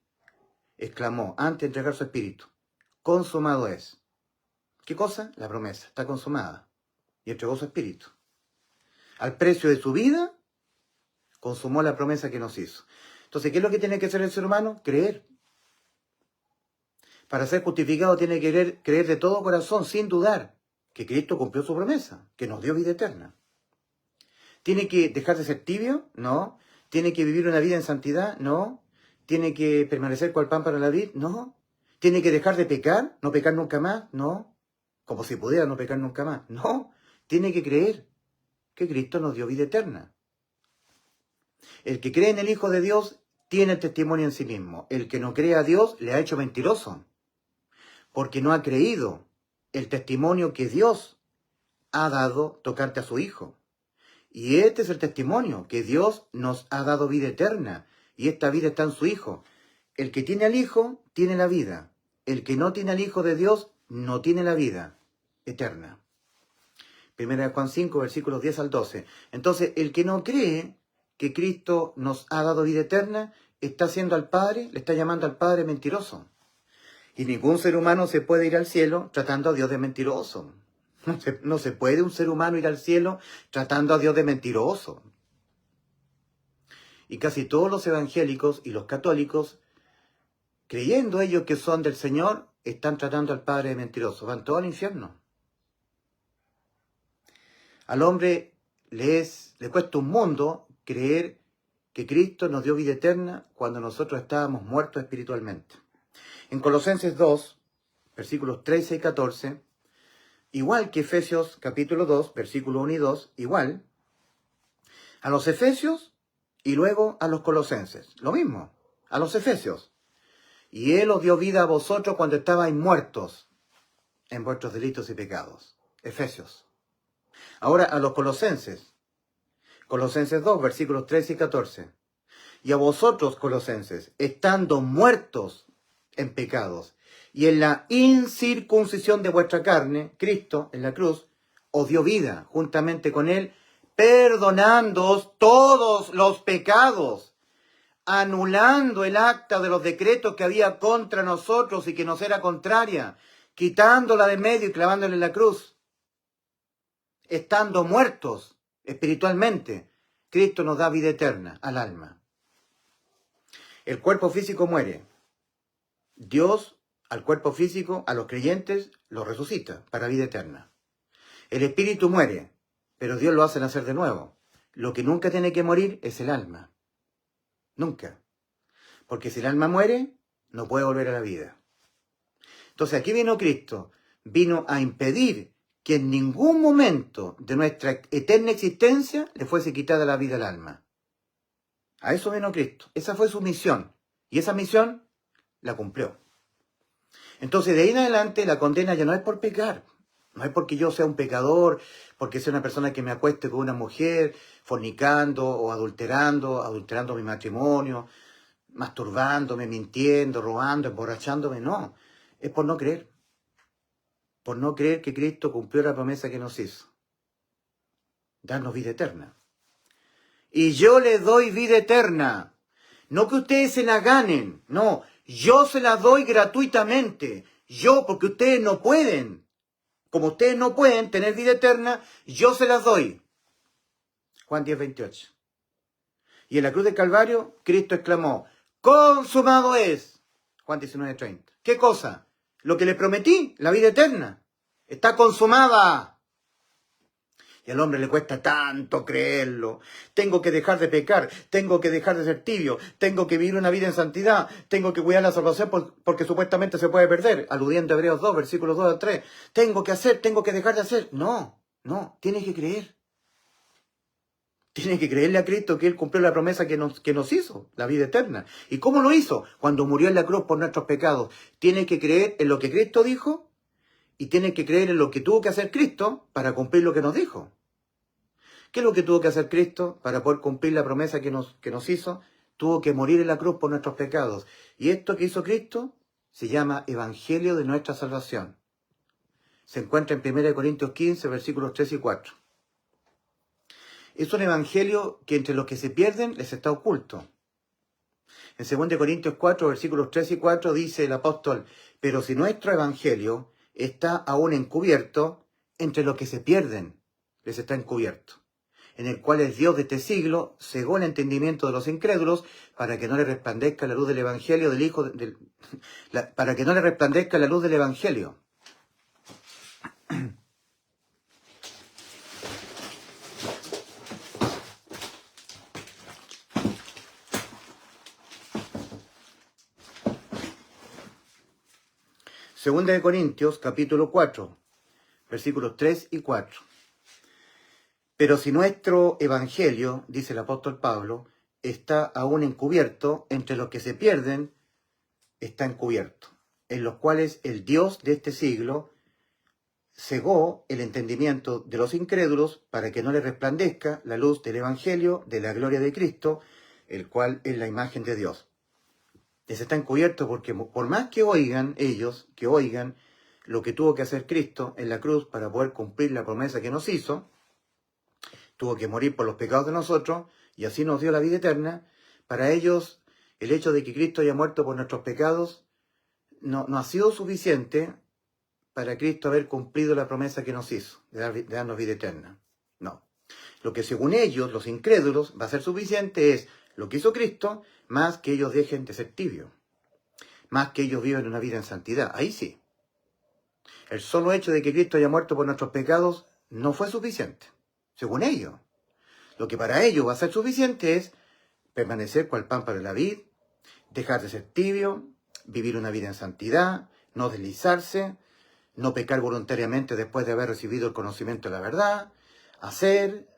exclamó antes de entregar su espíritu, consumado es. ¿Qué cosa? La promesa, está consumada. Y entregó su espíritu. Al precio de su vida, consumó la promesa que nos hizo. Entonces, ¿qué es lo que tiene que hacer el ser humano? Creer. Para ser justificado tiene que creer de todo corazón, sin dudar, que Cristo cumplió su promesa, que nos dio vida eterna. ¿Tiene que dejar de ser tibio? No. ¿Tiene que vivir una vida en santidad? No. ¿Tiene que permanecer cual pan para la vid? No. ¿Tiene que dejar de pecar? ¿No pecar nunca más? No. Como si pudiera no pecar nunca más. No. Tiene que creer que Cristo nos dio vida eterna. El que cree en el Hijo de Dios tiene el testimonio en sí mismo. El que no cree a Dios le ha hecho mentiroso, porque no ha creído el testimonio que Dios ha dado tocante a su Hijo. Y este es el testimonio, que Dios nos ha dado vida eterna, y esta vida está en su Hijo. El que tiene al Hijo, tiene la vida. El que no tiene al Hijo de Dios, no tiene la vida eterna. 1 Juan 5, versículos 10 al 12. Entonces, el que no cree que Cristo nos ha dado vida eterna, está haciendo al Padre, le está llamando al Padre mentiroso. Y ningún ser humano se puede ir al cielo tratando a Dios de mentiroso. No se puede un ser humano ir al cielo tratando a Dios de mentiroso. Y casi todos los evangélicos y los católicos, creyendo ellos que son del Señor, están tratando al Padre de mentiroso. Van todos al infierno. Al hombre le cuesta un mundo creer que Cristo nos dio vida eterna cuando nosotros estábamos muertos espiritualmente. En Colosenses 2, versículos 13 y 14, igual que Efesios capítulo 2, versículos 1 y 2, igual, a los Efesios y luego a los Colosenses. Lo mismo, a los Efesios. Y Él os dio vida a vosotros cuando estabais muertos en vuestros delitos y pecados. Efesios. Ahora a los Colosenses. Colosenses 2, versículos 13 y 14. Y a vosotros, Colosenses, estando muertos en pecados y en la incircuncisión de vuestra carne, Cristo en la cruz os dio vida juntamente con Él, perdonándoos todos los pecados, anulando el acta de los decretos que había contra nosotros y que nos era contraria, quitándola de medio y clavándola en la cruz. Estando muertos espiritualmente, Cristo nos da vida eterna al alma. El cuerpo físico muere. Dios al cuerpo físico, a los creyentes, lo resucita para vida eterna. El espíritu muere, pero Dios lo hace nacer de nuevo. Lo que nunca tiene que morir es el alma. Nunca. Porque si el alma muere, no puede volver a la vida. Entonces aquí vino Cristo. Vino a impedir que en ningún momento de nuestra eterna existencia le fuese quitada la vida al alma. A eso vino Cristo. Esa fue su misión. Y esa misión la cumplió. Entonces, de ahí en adelante, la condena ya no es por pecar. No es porque yo sea un pecador, porque sea una persona que me acueste con una mujer, fornicando o adulterando mi matrimonio, masturbándome, mintiendo, robando, emborrachándome. No, es por no creer. Por no creer que Cristo cumplió la promesa que nos hizo. Darnos vida eterna. Y yo les doy vida eterna. No que ustedes se la ganen. No, yo se la doy gratuitamente. Yo, porque ustedes no pueden. Como ustedes no pueden tener vida eterna, yo se las doy. Juan 10:28. Y en la cruz del Calvario, Cristo exclamó, consumado es. Juan 19:30. ¿Qué cosa? Lo que le prometí, la vida eterna. Está consumada. Y al hombre le cuesta tanto creerlo. Tengo que dejar de pecar, tengo que dejar de ser tibio, tengo que vivir una vida en santidad, tengo que cuidar la salvación porque supuestamente se puede perder, aludiendo a Hebreos 2, versículos 2 a 3. Tengo que dejar de hacer. No, tienes que creer. Tienes que creerle a Cristo que Él cumplió la promesa que nos hizo, la vida eterna. ¿Y cómo lo hizo? Cuando murió en la cruz por nuestros pecados. Tienes que creer en lo que Cristo dijo y tienes que creer en lo que tuvo que hacer Cristo para cumplir lo que nos dijo. ¿Qué es lo que tuvo que hacer Cristo para poder cumplir la promesa que nos hizo? Tuvo que morir en la cruz por nuestros pecados. Y esto que hizo Cristo se llama Evangelio de nuestra salvación. Se encuentra en 1 Corintios 15, versículos 3 y 4. Es un evangelio que entre los que se pierden les está oculto. En 2 Corintios 4, versículos 3 y 4 dice el apóstol, pero si nuestro evangelio está aún encubierto, entre los que se pierden les está encubierto, en el cual el Dios de este siglo cegó el entendimiento de los incrédulos para que no le resplandezca la luz del evangelio del Hijo para que no le resplandezca la luz del evangelio. Segunda de Corintios, capítulo 4, versículos 3 y 4. Pero si nuestro evangelio, dice el apóstol Pablo, está aún encubierto, entre los que se pierden, está encubierto, en los cuales el Dios de este siglo cegó el entendimiento de los incrédulos para que no les resplandezca la luz del evangelio de la gloria de Cristo, el cual es la imagen de Dios. Les está encubierto porque por más que oigan ellos, que oigan lo que tuvo que hacer Cristo en la cruz para poder cumplir la promesa que nos hizo, tuvo que morir por los pecados de nosotros y así nos dio la vida eterna. Para ellos, el hecho de que Cristo haya muerto por nuestros pecados no ha sido suficiente para Cristo haber cumplido la promesa que nos hizo, de darnos vida eterna. No. Lo que según ellos, los incrédulos, va a ser suficiente es lo que hizo Cristo, más que ellos dejen de ser tibios, más que ellos vivan una vida en santidad. Ahí sí. El solo hecho de que Cristo haya muerto por nuestros pecados no fue suficiente, según ellos. Lo que para ellos va a ser suficiente es permanecer cual pámpano en la vid, dejar de ser tibio, vivir una vida en santidad, no deslizarse, no pecar voluntariamente después de haber recibido el conocimiento de la verdad, hacer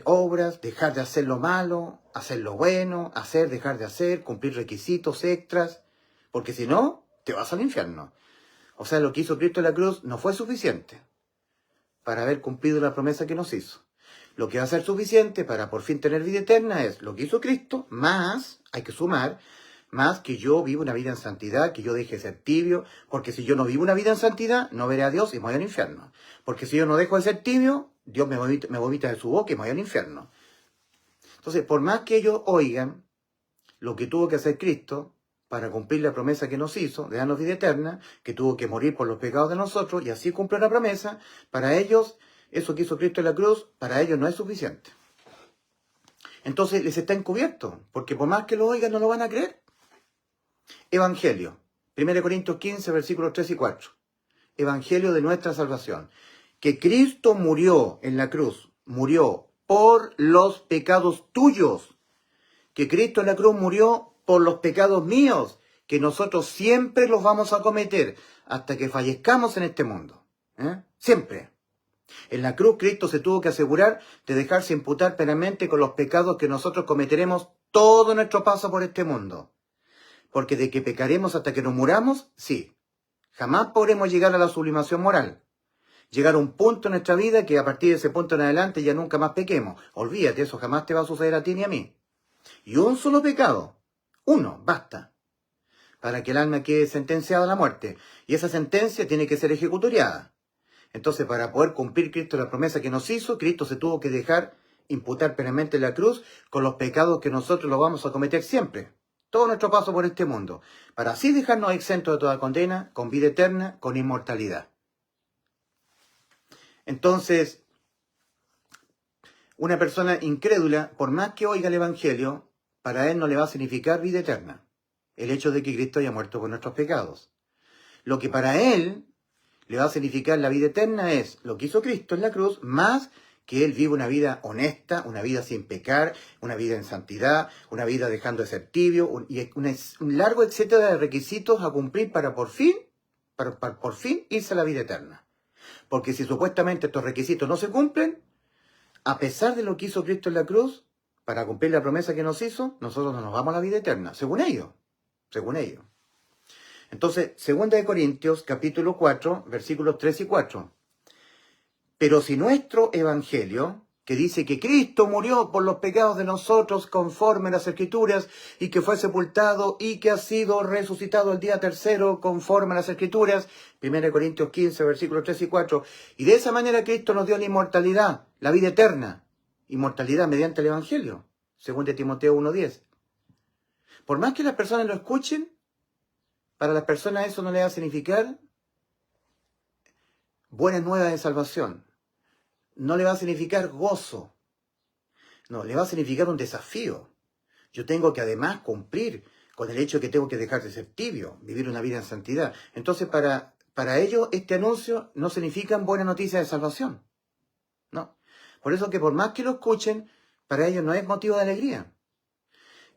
obras, dejar de hacer lo malo, hacer lo bueno, dejar de hacer, cumplir requisitos extras, porque si no, te vas al infierno. O sea, lo que hizo Cristo en la cruz no fue suficiente para haber cumplido la promesa que nos hizo. Lo que va a ser suficiente para por fin tener vida eterna es lo que hizo Cristo, más, hay que sumar, más que yo vivo una vida en santidad, que yo deje de ser tibio, porque si yo no vivo una vida en santidad, no veré a Dios y me voy al infierno. Porque si yo no dejo de ser tibio, Dios me vomita de su boca y me voy al infierno. Entonces, por más que ellos oigan lo que tuvo que hacer Cristo para cumplir la promesa que nos hizo, de darnos vida eterna, que tuvo que morir por los pecados de nosotros, y así cumplió la promesa, para ellos, eso que hizo Cristo en la cruz, para ellos no es suficiente. Entonces, les está encubierto, porque por más que lo oigan, no lo van a creer. Evangelio, 1 Corintios 15, versículos 3 y 4. Evangelio de nuestra salvación. Que Cristo murió en la cruz, murió por los pecados tuyos. Que Cristo en la cruz murió por los pecados míos, que nosotros siempre los vamos a cometer hasta que fallezcamos en este mundo. Siempre. En la cruz Cristo se tuvo que asegurar de dejarse imputar penalmente con los pecados que nosotros cometeremos todo nuestro paso por este mundo. Porque de que pecaremos hasta que nos muramos, sí. Jamás podremos llegar a la sublimación moral. Llegar a un punto en nuestra vida que a partir de ese punto en adelante ya nunca más pequemos. Olvídate, eso jamás te va a suceder a ti ni a mí. Y un solo pecado, uno, basta, para que el alma quede sentenciada a la muerte. Y esa sentencia tiene que ser ejecutoriada. Entonces, para poder cumplir Cristo la promesa que nos hizo, Cristo se tuvo que dejar imputar penalmente en la cruz con los pecados que nosotros lo vamos a cometer siempre. Todo nuestro paso por este mundo. Para así dejarnos exentos de toda condena, con vida eterna, con inmortalidad. Entonces, una persona incrédula, por más que oiga el Evangelio, para él no le va a significar vida eterna. El hecho de que Cristo haya muerto por nuestros pecados. Lo que para él le va a significar la vida eterna es lo que hizo Cristo en la cruz, más que él vive una vida honesta, una vida sin pecar, una vida en santidad, una vida dejando de ser tibio, y un largo etcétera de requisitos a cumplir para por fin irse a la vida eterna. Porque si supuestamente estos requisitos no se cumplen, a pesar de lo que hizo Cristo en la cruz, para cumplir la promesa que nos hizo, nosotros no nos vamos a la vida eterna, según ellos. Entonces, 2 Corintios, capítulo 4, versículos 3 y 4. Pero si nuestro evangelio, que dice que Cristo murió por los pecados de nosotros conforme a las Escrituras, y que fue sepultado y que ha sido resucitado el día tercero conforme a las Escrituras, 1 Corintios 15, versículos 3 y 4, y de esa manera Cristo nos dio la inmortalidad, la vida eterna, inmortalidad mediante el evangelio, 2 Timoteo 1:10. Por más que las personas lo escuchen, para las personas eso no le va a significar buenas nuevas de salvación. No le va a significar gozo. No, le va a significar un desafío. Yo tengo que además cumplir con el hecho de que tengo que dejar de ser tibio, vivir una vida en santidad. Entonces, para ellos, este anuncio no significa buena noticia de salvación. No. Por eso que por más que lo escuchen, para ellos no es motivo de alegría.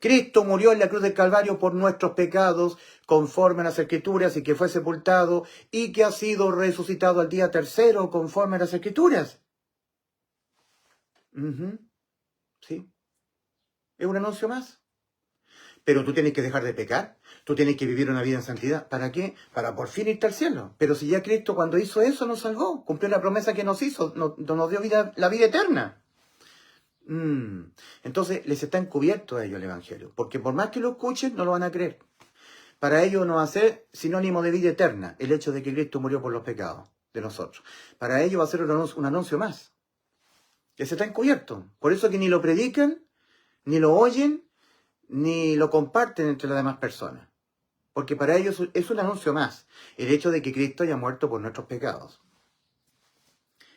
Cristo murió en la cruz del Calvario por nuestros pecados, conforme a las Escrituras, y que fue sepultado, y que ha sido resucitado al día tercero, conforme a las Escrituras. Sí. Es un anuncio más. Pero tú tienes que dejar de pecar. Tú tienes que vivir una vida en santidad. ¿Para qué? Para por fin irte al cielo. Pero si ya Cristo cuando hizo eso nos salvó, cumplió la promesa que nos hizo, nos dio la vida eterna. Entonces les está encubierto a ellos el Evangelio. Porque por más que lo escuchen, no lo van a creer. Para ellos no va a ser sinónimo de vida eterna el hecho de que Cristo murió por los pecados de nosotros. Para ellos va a ser un anuncio más. Les está encubierto. Por eso que ni lo predican, ni lo oyen, ni lo comparten entre las demás personas. Porque para ellos es un anuncio más, el hecho de que Cristo haya muerto por nuestros pecados.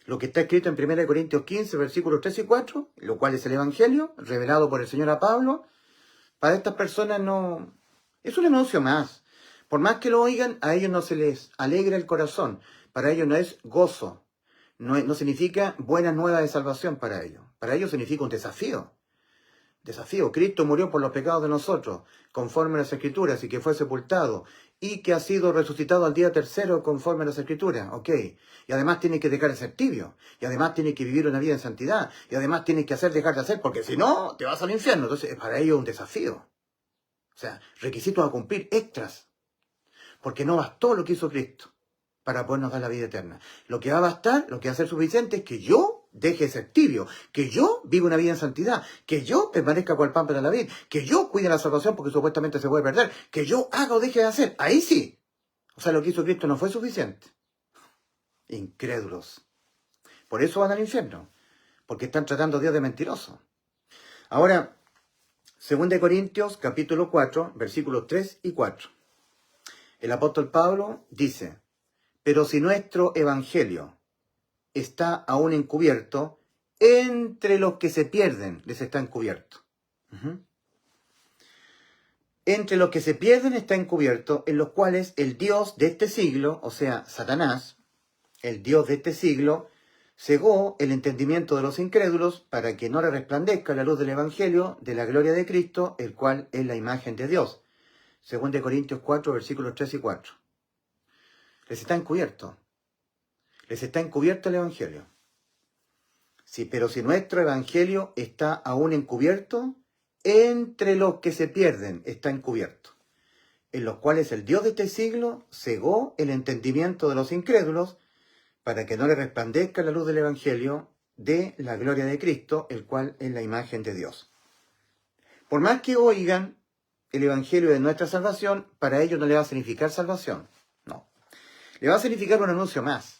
Lo que está escrito en 1 Corintios 15, versículos 3 y 4, lo cual es el Evangelio, revelado por el Señor a Pablo, para estas personas no... es un anuncio más. Por más que lo oigan, a ellos no se les alegra el corazón. Para ellos no es gozo. No significa buena nueva de salvación para ellos. Para ellos significa un desafío. Desafío. Cristo murió por los pecados de nosotros, conforme a las Escrituras, y que fue sepultado, y que ha sido resucitado al día tercero, conforme a las Escrituras. Ok. Y además tiene que dejar de ser tibio. Y además tiene que vivir una vida en santidad. Y además tiene que dejar de hacer, porque si no, te vas al infierno. Entonces, para ellos es un desafío. O sea, requisitos a cumplir, extras. Porque no bastó lo que hizo Cristo para podernos dar la vida eterna. Lo que va a bastar, lo que va a ser suficiente es que yo deje de ser tibio, que yo viva una vida en santidad, que yo permanezca con el pan para la vida, que yo cuide la salvación porque supuestamente se puede perder, que yo haga o deje de hacer. Ahí sí. O sea, lo que hizo Cristo no fue suficiente. Incrédulos. Por eso van al infierno. Porque están tratando a Dios de mentiroso. Ahora, 2 Corintios, capítulo 4, versículos 3 y 4. El apóstol Pablo dice: pero si nuestro evangelio está aún encubierto, entre los que se pierden les está encubierto. Entre los que se pierden está encubierto, en los cuales el Dios de este siglo, o sea, Satanás, el Dios de este siglo, cegó el entendimiento de los incrédulos para que no le resplandezca la luz del evangelio de la gloria de Cristo, el cual es la imagen de Dios. 2 Corintios 4, versículos 3 y 4. Les está encubierto. Les está encubierto el evangelio. Sí, pero si nuestro evangelio está aún encubierto, entre los que se pierden está encubierto, en los cuales el Dios de este siglo cegó el entendimiento de los incrédulos para que no le resplandezca la luz del evangelio de la gloria de Cristo, el cual es la imagen de Dios. Por más que oigan el evangelio de nuestra salvación, para ellos no le va a significar salvación. No. Le va a significar un anuncio más.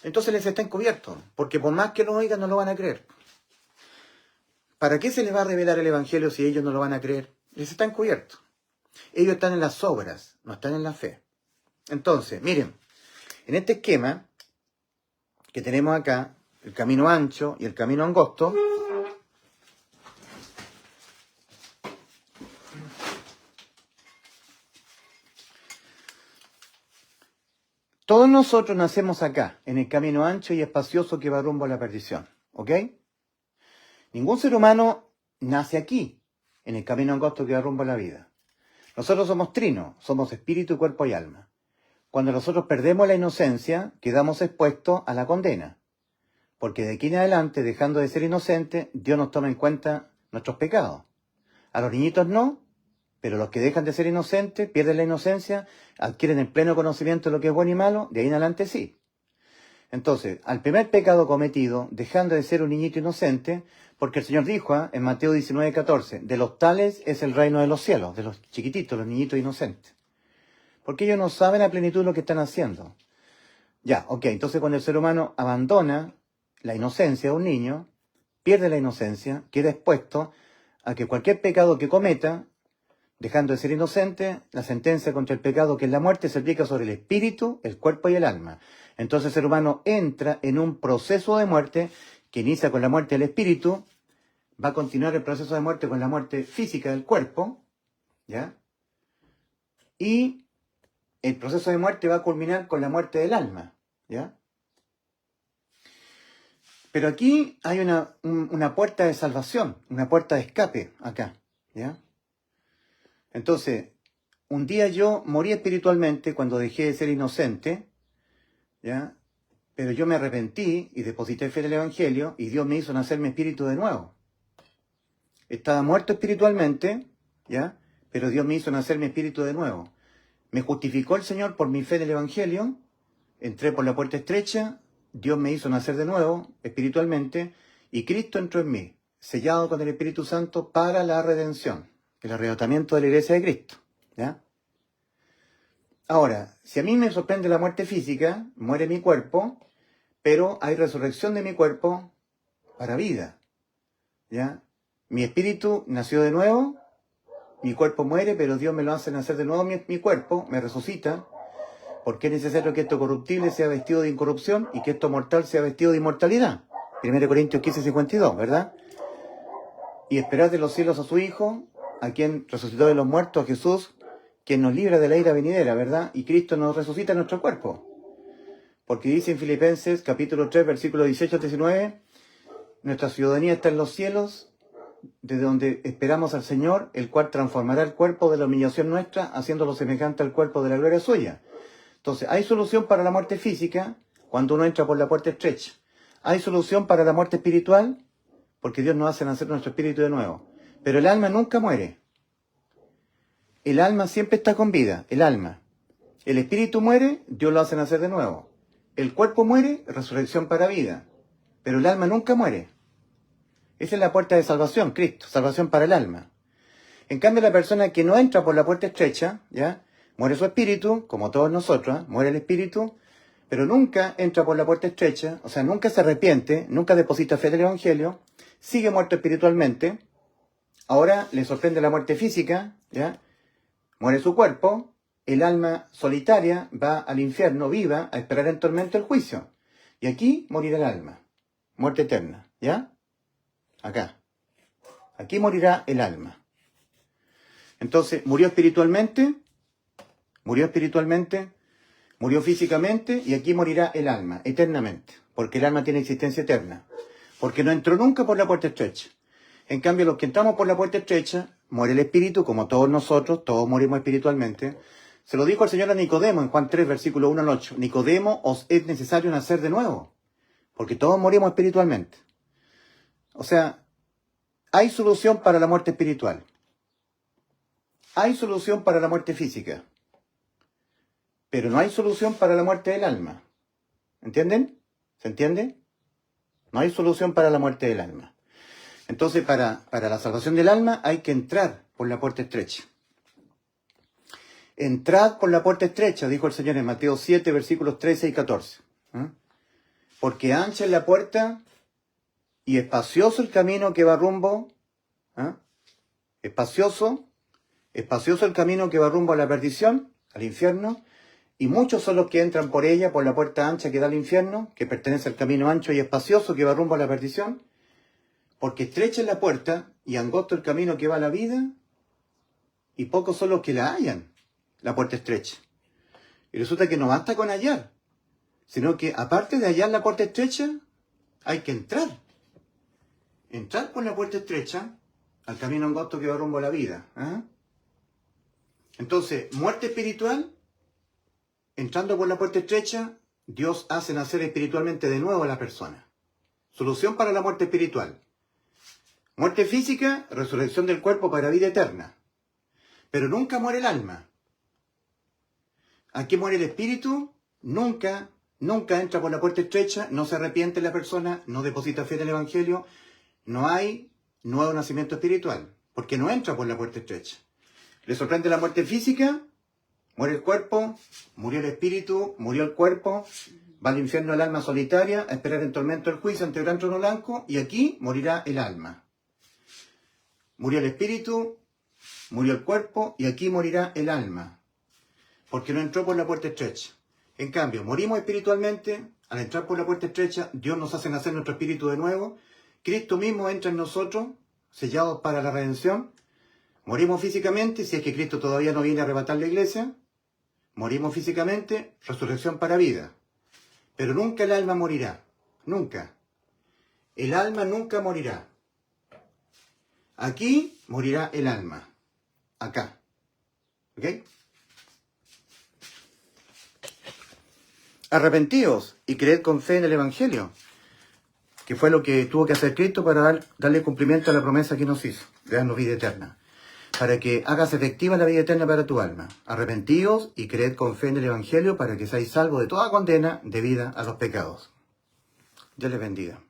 Entonces les está encubierto, porque por más que lo oigan no lo van a creer. ¿Para qué se les va a revelar el evangelio si ellos no lo van a creer? Les está encubierto. Ellos están en las obras, no están en la fe. Entonces, miren, en este esquema que tenemos acá, el camino ancho y el camino angosto, todos nosotros nacemos acá, en el camino ancho y espacioso que va rumbo a la perdición. ¿Ok? Ningún ser humano nace aquí, en el camino angosto que va rumbo a la vida. Nosotros somos trinos, somos espíritu, cuerpo y alma. Cuando nosotros perdemos la inocencia, quedamos expuestos a la condena. Porque de aquí en adelante, dejando de ser inocentes, Dios nos toma en cuenta nuestros pecados. A los niñitos no, pero los que dejan de ser inocentes, pierden la inocencia, adquieren el pleno conocimiento de lo que es bueno y malo, de ahí en adelante sí. Entonces, al primer pecado cometido, dejando de ser un niñito inocente, porque el Señor dijo en Mateo 19:14, de los tales es el reino de los cielos, de los chiquititos, los niñitos inocentes. Porque ellos no saben a plenitud lo que están haciendo. Ya, ok, entonces cuando el ser humano abandona la inocencia de un niño, pierde la inocencia, queda expuesto a que cualquier pecado que cometa, dejando de ser inocente, la sentencia contra el pecado, que es la muerte, se aplica sobre el espíritu, el cuerpo y el alma. Entonces el ser humano entra en un proceso de muerte que inicia con la muerte del espíritu, va a continuar el proceso de muerte con la muerte física del cuerpo, ¿ya? Y el proceso de muerte va a culminar con la muerte del alma, ¿ya? Pero aquí hay una puerta de salvación, una puerta de escape acá, ¿ya? Entonces, un día yo morí espiritualmente cuando dejé de ser inocente, ¿ya? Pero yo me arrepentí y deposité fe en el Evangelio y Dios me hizo nacer mi espíritu de nuevo. Estaba muerto espiritualmente, ¿ya? Pero Dios me hizo nacer mi espíritu de nuevo. Me justificó el Señor por mi fe en el Evangelio, entré por la puerta estrecha, Dios me hizo nacer de nuevo espiritualmente y Cristo entró en mí, sellado con el Espíritu Santo para la redención, el arrebatamiento de la iglesia de Cristo, ¿ya? Ahora, si a mí me sorprende la muerte física, muere mi cuerpo, pero hay resurrección de mi cuerpo para vida, ¿ya? Mi espíritu nació de nuevo, mi cuerpo muere, pero Dios me lo hace nacer de nuevo mi cuerpo, me resucita, porque es necesario que esto corruptible sea vestido de incorrupción y que esto mortal sea vestido de inmortalidad. 1 Corintios 15:52, ¿verdad? Y esperad de los cielos a su Hijo, a quien resucitó de los muertos, a Jesús, quien nos libra de la ira venidera, ¿verdad? Y Cristo nos resucita en nuestro cuerpo. Porque dice en Filipenses, capítulo 3, versículos 18-19, nuestra ciudadanía está en los cielos, desde donde esperamos al Señor, el cual transformará el cuerpo de la humillación nuestra, haciéndolo semejante al cuerpo de la gloria suya. Entonces, hay solución para la muerte física cuando uno entra por la puerta estrecha. Hay solución para la muerte espiritual porque Dios nos hace nacer nuestro espíritu de nuevo. Pero el alma nunca muere. El alma siempre está con vida, el alma. El espíritu muere, Dios lo hace nacer de nuevo. El cuerpo muere, resurrección para vida. Pero el alma nunca muere. Esa es la puerta de salvación, Cristo, salvación para el alma. En cambio, la persona que no entra por la puerta estrecha, ¿ya? Muere su espíritu, como todos nosotros, muere el espíritu, pero nunca entra por la puerta estrecha, o sea, nunca se arrepiente, nunca deposita fe del Evangelio, sigue muerto espiritualmente, ahora le sorprende la muerte física, ¿ya? Muere su cuerpo, el alma solitaria va al infierno viva a esperar en tormento el juicio, y aquí morirá el alma, muerte eterna, ¿ya? Acá. Aquí morirá el alma. Entonces, murió espiritualmente, murió físicamente y aquí morirá el alma, eternamente, porque el alma tiene existencia eterna, porque no entró nunca por la puerta estrecha. En cambio, los que entramos por la puerta estrecha, muere el espíritu, como todos nosotros, todos morimos espiritualmente. Se lo dijo el Señor a Nicodemo en Juan 3, versículo 1 al 8. Nicodemo, os es necesario nacer de nuevo, porque todos morimos espiritualmente. O sea, hay solución para la muerte espiritual. Hay solución para la muerte física. Pero no hay solución para la muerte del alma. ¿Entienden? ¿Se entiende? No hay solución para la muerte del alma. Entonces, para la salvación del alma hay que entrar por la puerta estrecha. Entrad por la puerta estrecha, dijo el Señor en Mateo 7, versículos 13 y 14. Porque ancha es la puerta y espacioso el camino que va rumbo, espacioso el camino que va rumbo a la perdición, al infierno, y muchos son los que entran por ella, por la puerta ancha que da al infierno, que pertenece al camino ancho y espacioso que va rumbo a la perdición, porque estrecha es la puerta y angosto el camino que va a la vida, y pocos son los que la hallan, la puerta estrecha. Y resulta que no basta con hallar, sino que aparte de hallar la puerta estrecha, hay que entrar. Entrar por la puerta estrecha al camino angosto que va rumbo a la vida. Entonces, muerte espiritual, entrando por la puerta estrecha, Dios hace nacer espiritualmente de nuevo a la persona. Solución para la muerte espiritual. Muerte física, resurrección del cuerpo para vida eterna. Pero nunca muere el alma. Aquí muere el espíritu, nunca entra por la puerta estrecha, no se arrepiente la persona, no deposita fe en el Evangelio, no hay nuevo nacimiento espiritual, porque no entra por la puerta estrecha. ¿Le sorprende la muerte física? Muere el cuerpo, murió el espíritu, murió el cuerpo, va al infierno el alma solitaria, a esperar en tormento el juicio ante el gran trono blanco, y aquí morirá el alma. Murió el espíritu, murió el cuerpo, y aquí morirá el alma, porque no entró por la puerta estrecha. En cambio, morimos espiritualmente, al entrar por la puerta estrecha, Dios nos hace nacer nuestro espíritu de nuevo, Cristo mismo entra en nosotros, sellados para la redención. Morimos físicamente, si es que Cristo todavía no viene a arrebatar la iglesia. Morimos físicamente, resurrección para vida. Pero nunca el alma morirá. Nunca. El alma nunca morirá. Aquí morirá el alma. Acá. ¿Ok? Arrepentíos y creed con fe en el Evangelio, que fue lo que tuvo que hacer Cristo para darle cumplimiento a la promesa que nos hizo, de darnos vida eterna, para que hagas efectiva la vida eterna para tu alma. Arrepentíos y creed con fe en el Evangelio para que seáis salvos de toda condena debida a los pecados. Dios les bendiga.